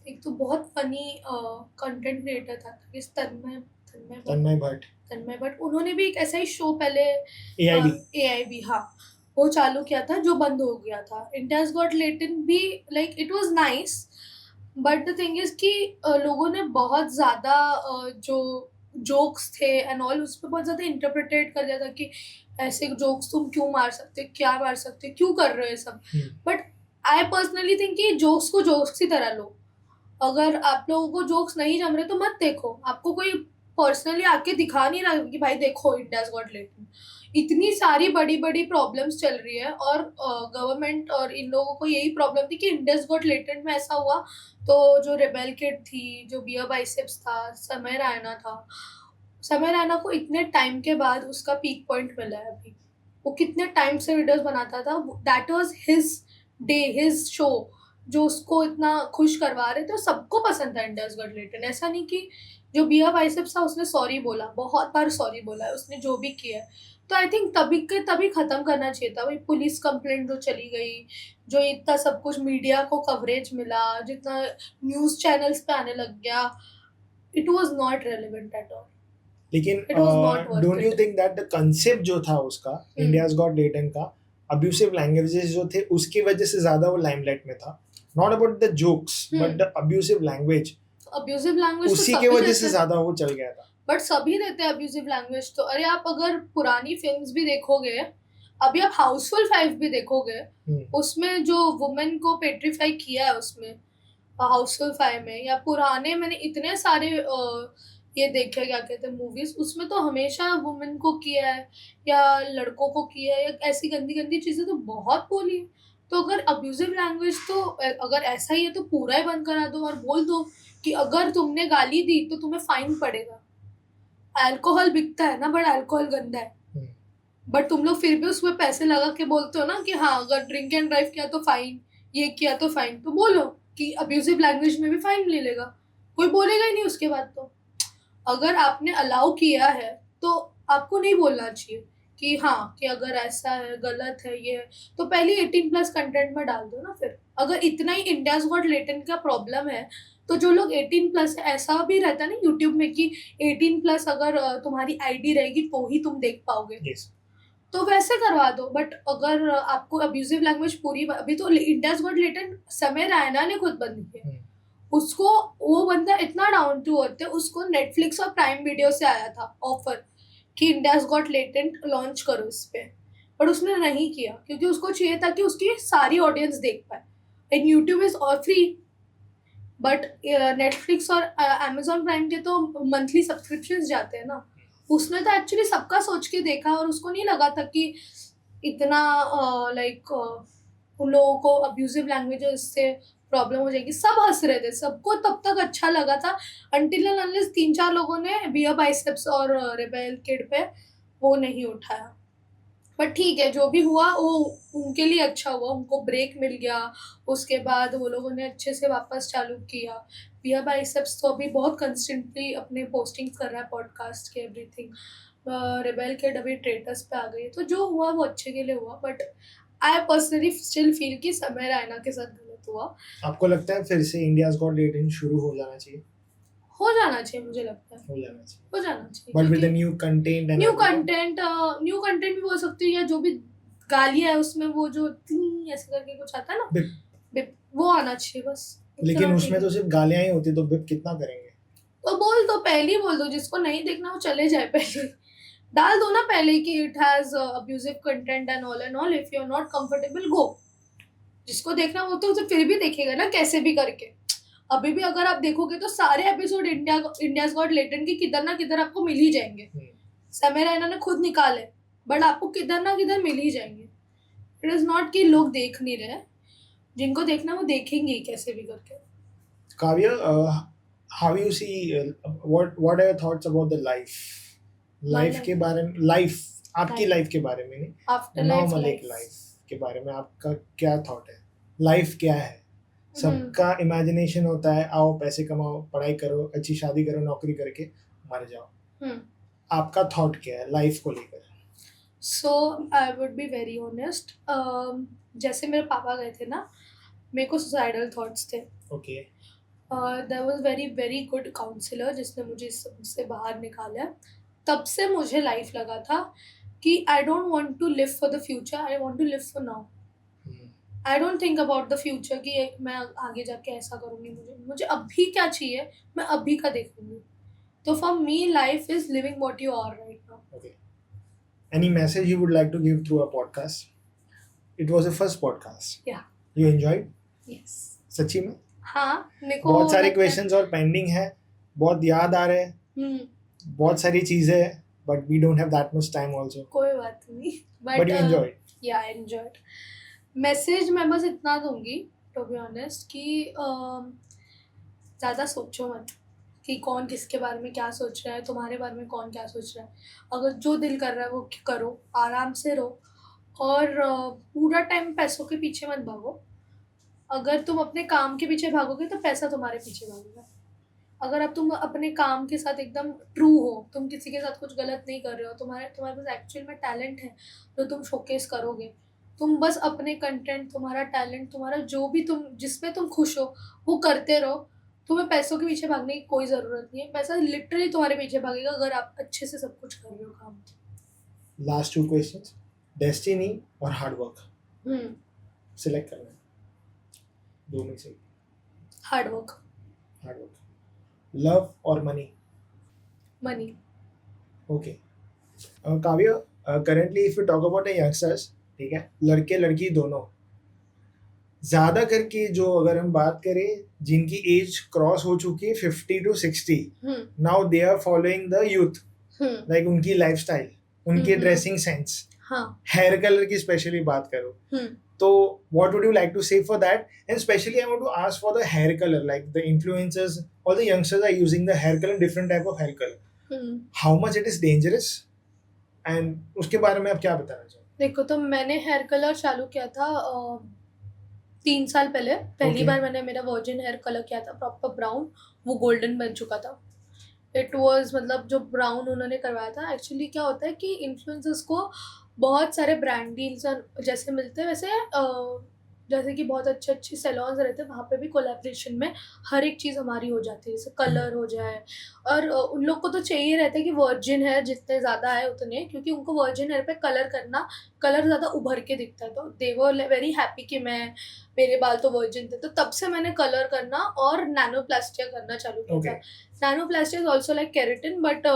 एक तो बहुत फनी कंटेंट क्रिएटर था इस तन्मय तन्मय तन्मय भट्ट. तन्मय बट उन्होंने भी एक ऐसा ही शो पहले AIB. AIB, हाँ, वो चालू किया था जो बंद हो गया था। इंडियाज गॉट लेटेंट भी like it was nice, but the thing is कि लोगों ने बहुत ज़्यादा जो जोक्स थे एंड ऑल उस पर बहुत ज़्यादा इंटरप्रिटेट कर दिया था कि ऐसे जोक्स तुम क्यों मार सकते हो, क्या मार सकते हो, क्यों कर रहे हो ये सब। बट आई पर्सनली थिंक कि जोक्स को जोक्स की तरह लो। अगर आप लोगों को जोक्स नहीं जम रहे तो मत देखो। आपको कोई पर्सनली आके दिखा नहीं रहा कि भाई देखो इंडियाज गॉट लेटेंट, इतनी सारी बड़ी बड़ी प्रॉब्लम्स चल रही है और गवर्नमेंट और इन लोगों को यही प्रॉब्लम थी कि इंडियाज गॉट लेटेंट में ऐसा हुआ तो जो रेबेल किड थी, जो बियर बाइसेप्स था, समय रैना था, समय रैना को इतने टाइम के बाद उसका पीक पॉइंट मिला है अभी। वो कितने टाइम से वीडियोस बनाता था, that was his day, his show, जो उसको इतना खुश करवा रहे थे और सबको पसंद था इंडियाज गॉट लेटेंट। ऐसा नहीं कि जो बियर बाइसेप्स था उसने सॉरी बोला, बहुत बार सॉरी बोला है उसने जो भी किया है। तो आई थिंक तभी के तभी खत्म करना चाहिए था। वही पुलिस कंप्लेंट जो चली गई, जो इतना सब कुछ मीडिया को कवरेज मिला, जितना न्यूज चैनल्स पे आने लग गया, it was not relevant at all. लेकिन It was not worth don't you it. Think that the concept जो था उसका इंडियाज गॉट लेटेंट का, अब्यूसिव लैंग्वेजेस जो थे उसकी वजह से ज्यादा वो लाइमलाइट में था. Not about the jokes but the abusive language, abusive language तो उसी सभी के वजह देते से हैं, ज्यादा वो चल गया था. बट सभी देते हैं अब्यूजिव लैंग्वेज तो। अरे आप अगर पुरानी फिल्म्स भी देखोगे, अभी आप हाउसफुल 5 भी देखोगे, उसमें जो वुमेन को पेट्रीफाई किया है उसमें हाउसफुल 5 में, या पुराने मैंने इतने सारे ये देखे क्या कहते हैं मूवीज, उसमें तो हमेशा वुमेन को किया है या लड़कों को किया है, या ऐसी गंदी गंदी चीजें तो बहुत बोली है। तो अगर अब्यूजिव लैंग्वेज तो अगर ऐसा ही है तो पूरा ही बंद करा दो और बोल दो कि अगर तुमने गाली दी तो तुम्हें फाइन पड़ेगा। अल्कोहल बिकता है ना, बट अल्कोहल गंदा है, बट तुम लोग फिर भी उसमें पैसे लगा के बोलते हो ना कि हाँ अगर ड्रिंक एंड ड्राइव किया तो फाइन, ये किया तो फाइन। तो बोलो कि अब्यूजिव लैंग्वेज में भी फाइन ले लेगा, कोई बोलेगा ही नहीं उसके बाद। तो अगर आपने अलाउ किया है तो आपको नहीं बोलना चाहिए कि हाँ कि अगर ऐसा है गलत है ये है, तो पहले 18+ कंटेंट में डाल दो ना। फिर अगर इतना ही इंडियाज गॉट लेटेंट का प्रॉब्लम है तो जो लोग 18+ है, ऐसा भी रहता है ना यूट्यूब में कि 18+ अगर तुम्हारी आईडी रहेगी तो ही तुम देख पाओगे, Yes. तो वैसे करवा दो। बट अगर आपको अब्यूजिव लैंग्वेज पूरी, अभी तो इंडियाज गॉट लेटेंट समय रैना ने खुद बंद किया। उसको वो बंदा इतना डाउन टू अर्थ है, उसको नेटफ्लिक्स और प्राइम वीडियो से आया था ऑफर कि इंडियाज गॉट लेटेंट लॉन्च करो इस पे, पर उसने नहीं किया क्योंकि उसको चाहिए था कि उसकी सारी ऑडियंस देख पाए। एंड यूट्यूब इज और फ्री, बट नेटफ्लिक्स और अमेजोन प्राइम के तो मंथली सब्सक्रिप्शन जाते हैं ना। उसने तो एक्चुअली सबका सोच के देखा और उसको नहीं लगा था कि इतना लाइक उन लोगों को अब्यूजिव लैंग्वेज से प्रॉब्लम हो जाएगी। सब हंस रहे थे, सबको तब तक अच्छा लगा था अनटिल एंड अनलेस 3-4 लोगों ने बियर बाइसेप्स और रेबेल किड पे वो नहीं उठाया। बट ठीक है, जो भी हुआ वो उनके लिए अच्छा हुआ, उनको ब्रेक मिल गया। उसके बाद वो लोगों ने अच्छे से वापस चालू किया। बियर बाइसेप्स तो अभी बहुत कंस्टेंटली अपने पोस्टिंग कर रहा है, पॉडकास्ट के एवरीथिंग। रेबेल किड अभी ट्रेटर्स पे आ गई, तो जो हुआ वो अच्छे के लिए हुआ, but I personally still feel कि समय रैना के साथ गलत हुआ। आपको लगता है फिर से इंडियाज गॉट टैलेंट शुरू हो जाना चाहिए? हो जाना चाहिए, मुझे लगता है हो जाना चाहिए, हो जाना चाहिए, बट विद द क्योंकि new content and new content भी बोल सकती है, या जो भी गालियां है उसमें वो जो ऐसे करके कुछ आता है ना, बिप। बिप, वो आना चाहिए बस। लेकिन उतना उसमें ठीक तो है। सिर्फ गालियां ही होती, तो बिप कितना करेंगे? तो बोल दो, पहले ही बोल दो, जिसको नहीं देखना वो चले जाए, पहले डाल दो ना पहले कि it has abusive content and all, if you are not comfortable go. जिसको देखना वो तो उसे फिर भी देखेगा ना, कैसे भी करके। अभी भी अगर आप देखोगे तो सारे एपिसोड इंडियाज गॉट टैलेंट के किधर ना किधर आपको मिल ही जाएंगे। समय रैना ने खुद निकाले, बट आपको किधर ना किधर मिल ही जाएंगे। इट इज नॉट कि लोग देख नहीं रहे, जिनको देखना वो देखेंगे ही कैसे भी करके। Kavya, how you see, what are your thoughts about the life life. के बारे में, लाइफ आपकी Life. लाइफ के बारे में नहीं, आफ्टर लाइफ नॉर्मल एक लाइफ के बारे में आपका क्या थॉट है? लाइफ क्या है? सबका इमेजिनेशन होता है, आओ पैसे कमाओ, पढ़ाई करो, अच्छी शादी करो, नौकरी करके मर जाओ। आपका थॉट क्या है लाइफ को लेकर? So I would be very honest, जैसे मेरे पापा गए थे ना, मेरे को सुसाइडल थॉट्स थे। Okay, there was very very good counsellor जिसने मुझे इससे बाहर निकाला। तब से मुझे लाइफ लगा था कि I don't want to live for the future, I want to live for now. I don't think about the future कि मैं आगे जाके ऐसा करूँगी, मुझे अभी क्या चाहिए मैं अभी का देखूंगी। तो for me life is living what you are right now. Okay. Any message you would like to give through a podcast? It was the first podcast. Yeah. You enjoyed? Yes. सच्ची में? हाँ, मेरे को बहुत सारे लगता है- क्वेश्चंस और पेंडिंग है, बहुत याद आ रहे हैं, बहुत सारी चीजें हैं, but we don't have that much time also. कोई बात नहीं, But you enjoyed. या आई एंजॉयड। मैसेज मैं बस इतना दूंगी टू बी ऑनेस्ट कि ज़्यादा सोचो मत कि कौन किसके बारे में क्या सोच रहा है, तुम्हारे बारे में कौन क्या सोच रहा है। अगर जो दिल कर रहा है वो करो, आराम से रहो, और पूरा टाइम पैसों के पीछे मत भागो। अगर तुम अपने काम के पीछे भागोगे तो पैसा तुम्हारे पीछे भागेगा। अगर अब तुम अपने काम के साथ एकदम ट्रू हो, तुम किसी के साथ कुछ गलत नहीं कर रहे हो, तुम्हारे पास एक्चुअल में टैलेंट है जो तुम शोकेस करोगे, तुम बस अपने कंटेंट, तुम्हारा टैलेंट, तुम्हारा जो भी तुम जिसमें तुम खुश हो वो करते रहो। तुम्हें पैसों के पीछे भागने की कोई ज़रूरत नहीं है, पैसा लिटरली तुम्हारे पीछे भागेगा अगर आप अच्छे से सब कुछ कर रहे हो काम। Last 2 questions. Destiny और हार्ड वर्क, सिलेक्ट करना है, दो में से। Hard work. Hard work. Love और मनी? मनी। ओके। काव्य, currently if you talk about the youngsters, ठीक है, लड़के लड़की दोनों, ज़्यादा करके जो अगर हम बात करें जिनकी एज क्रॉस हो चुकी है 50 to 60, now they are following the youth, like उनकी लाइफस्टाइल, उनकी ड्रेसिंग सेंस, हेयर कलर की स्पेशली बात करो, तो what would you like to say for that? And especially I want to ask for the hair color, like the influencers, all the youngsters are using the hair color, different type of hair color. How much it is dangerous? And उसके बारे में आप क्या बताना चाहोगे? देखो, तो मैंने हेयर कलर चालू किया था 3 साल पहले। पहली Okay. बार मैंने मेरा वर्जिन हेयर कलर किया था, प्रॉपर ब्राउन, वो गोल्डन बन चुका था। इट वाज मतलब जो ब्राउन उन्होंने करवाया था, एक्चुअली क्या होता है कि इन्फ्लुएंसर्स को बहुत सारे ब्रांड डील्स जैसे मिलते हैं, वैसे जैसे कि बहुत अच्छे अच्छे सैलॉन्स रहते हैं, वहाँ पे भी कोलैबोरेशन में हर एक चीज़ हमारी हो जाती है, जैसे कलर हो जाए। और उन लोग को तो चाहिए रहता है कि वर्जिन हेयर जितने ज़्यादा है उतने, क्योंकि उनको वर्जिन हेयर पे कलर ज़्यादा उभर के दिखता है। तो दे वर वेरी हैप्पी कि मेरे बाल तो वर्जिन थे। तो तब से मैंने कलर करना और नैनोप्लास्टिया करना चालू किया था। Nanoplastia is also like keratin, but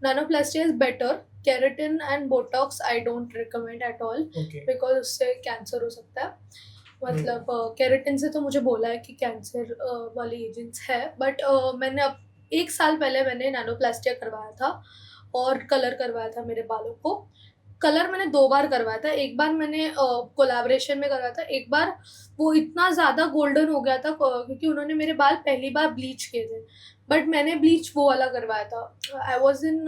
nanoplastia is better. Keratin and Botox I don't recommend at all, because उससे कैंसर हो सकता है। मतलब केराटिन से तो मुझे बोला है कि कैंसर वाली एजेंट्स है, बट मैंने अब 1 साल पहले मैंने नैनोप्लास्टिया करवाया था और कलर करवाया था मेरे बालों को। कलर मैंने 2 बार करवाया था, एक बार मैंने कोलैबोरेशन में करवाया था, एक बार वो इतना ज़्यादा गोल्डन हो गया था क्योंकि उन्होंने मेरे बाल पहली बार ब्लीच किए थे, बट मैंने ब्लीच वो वाला करवाया था। आई वॉज इन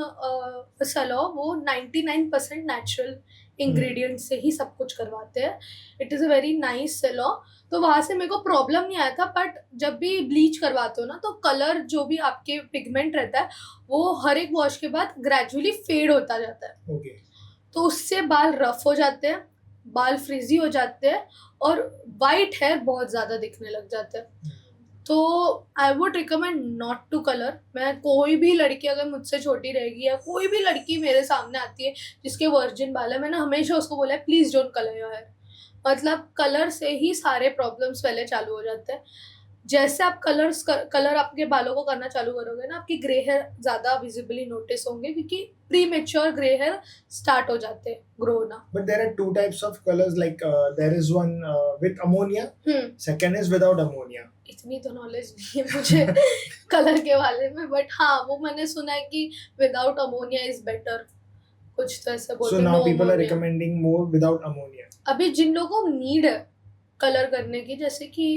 सैलून, वो 99% नेचुरल इंग्रेडिएंट से ही सब कुछ करवाते हैं. It is a very nice salon. तो वहाँ से मेरे को प्रॉब्लम नहीं आया था. बट जब भी ब्लीच करवाते हो ना तो कलर जो भी आपके पिगमेंट रहता है वो हर एक वॉश के बाद ग्रेजुअली फेड होता जाता है. Okay. तो उससे बाल रफ हो जाते हैं, बाल फ्रिजी हो जाते हैं और वाइट हेयर बहुत ज़्यादा दिखने लग जाते हैं. तो I would recommend not to colour. मैं कोई भी लड़की अगर मुझसे छोटी रहेगी या कोई भी लड़की मेरे सामने आती है जिसके वर्जिन बाल है, मैंने हमेशा उसको बोला है please don't colour your hair. मतलब कलर से ही सारे प्रॉब्लम्स पहले चालू हो जाते हैं. जैसे आप कलर आपके बालों को करना चालू करोगे ना, आपकी ग्रे हेयर ज़्यादा विजिबली नोटिस होंगे क्योंकि premature grey hair start हो जाते हैं ग्रो होना. But there are two types of colors. Like there is one with ammonia. Second is without ammonia. इतनी तो नॉलेज नहीं है मुझे कलर के बारे में. बट हाँ, वो मैंने सुना है कि विदाउट अमोनिया इज बेटर. कुछ तो ऐसे बोलते So हैं. now no people are ammonia. recommending more without ammonia. अभी जिन लोगों को नीड है कलर करने की, जैसे कि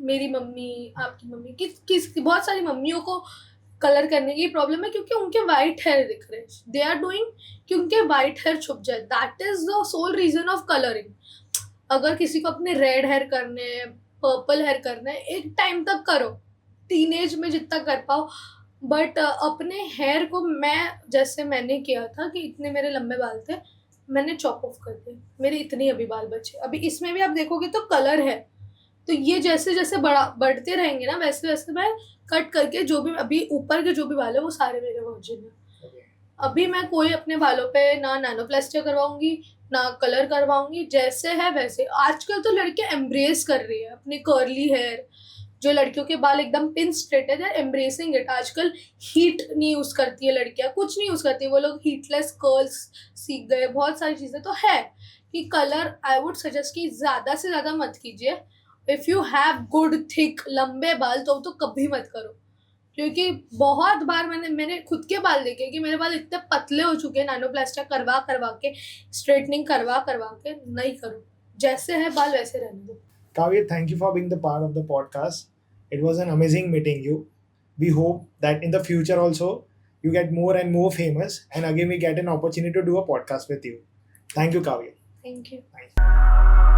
मेरी मम्मी, आपकी मम्मी, किस बहुत सारी मम्मियों को कलर करने की प्रॉब्लम है क्योंकि उनके वाइट हेयर दिख रहे हैं. दे आर डूइंग कि उनके वाइट हेयर छुप जाए. That is the sole reason of colouring. अगर किसी को अपने रेड हेयर करने हैं, पर्पल हेयर करना है, एक टाइम तक करो, टीनेज में जितना कर पाओ. बट अपने हेयर को जैसे मैंने किया था कि इतने मेरे लंबे बाल थे, मैंने चॉप ऑफ कर दिए. मेरे इतने अभी बाल बचे. अभी इसमें भी आप देखोगे तो कलर है. तो ये जैसे जैसे बढ़ते रहेंगे ना वैसे वैसे मैं कट करके जो भी अभी ऊपर के जो भी बाल है वो सारे मेरे वर्जिन है. Okay. अभी मैं कोई अपने बालों पे ना नैनोप्लास्टिया करवाऊंगी ना कलर करवाऊंगी. जैसे है वैसे. आजकल तो लड़कियां एम्ब्रेस कर रही है अपने कर्ली हेयर. जो लड़कियों के बाल एकदम पिन स्ट्रेट है, दे आर एम्ब्रेसिंग इट. आजकल हीट नहीं यूज़ करती है लड़कियां, कुछ नहीं यूज़ करती. वो लोग हीटलेस कर्ल्स सीख गए. बहुत सारी चीज़ें तो है कि कलर आई वुड सजेस्ट कि ज़्यादा से ज़्यादा मत कीजिए. If you have good thick लंबे बाल तो कभी मत करो. क्योंकि बहुत बार मैंने खुद के बाल देखे कि मेरे बाल इतने पतले हो चुके हैं नैनोप्लास्टिया करवा के, स्ट्रेटनिंग करवा के. नहीं करो. जैसे है बाल वैसे रहने दो. Kavya, thank you for being the part of the podcast. It was an amazing meeting you. We hope that in the future also you get more and more famous and again we get an opportunity to do a podcast with you. Thank you, Kavya. Thank you. Thank you.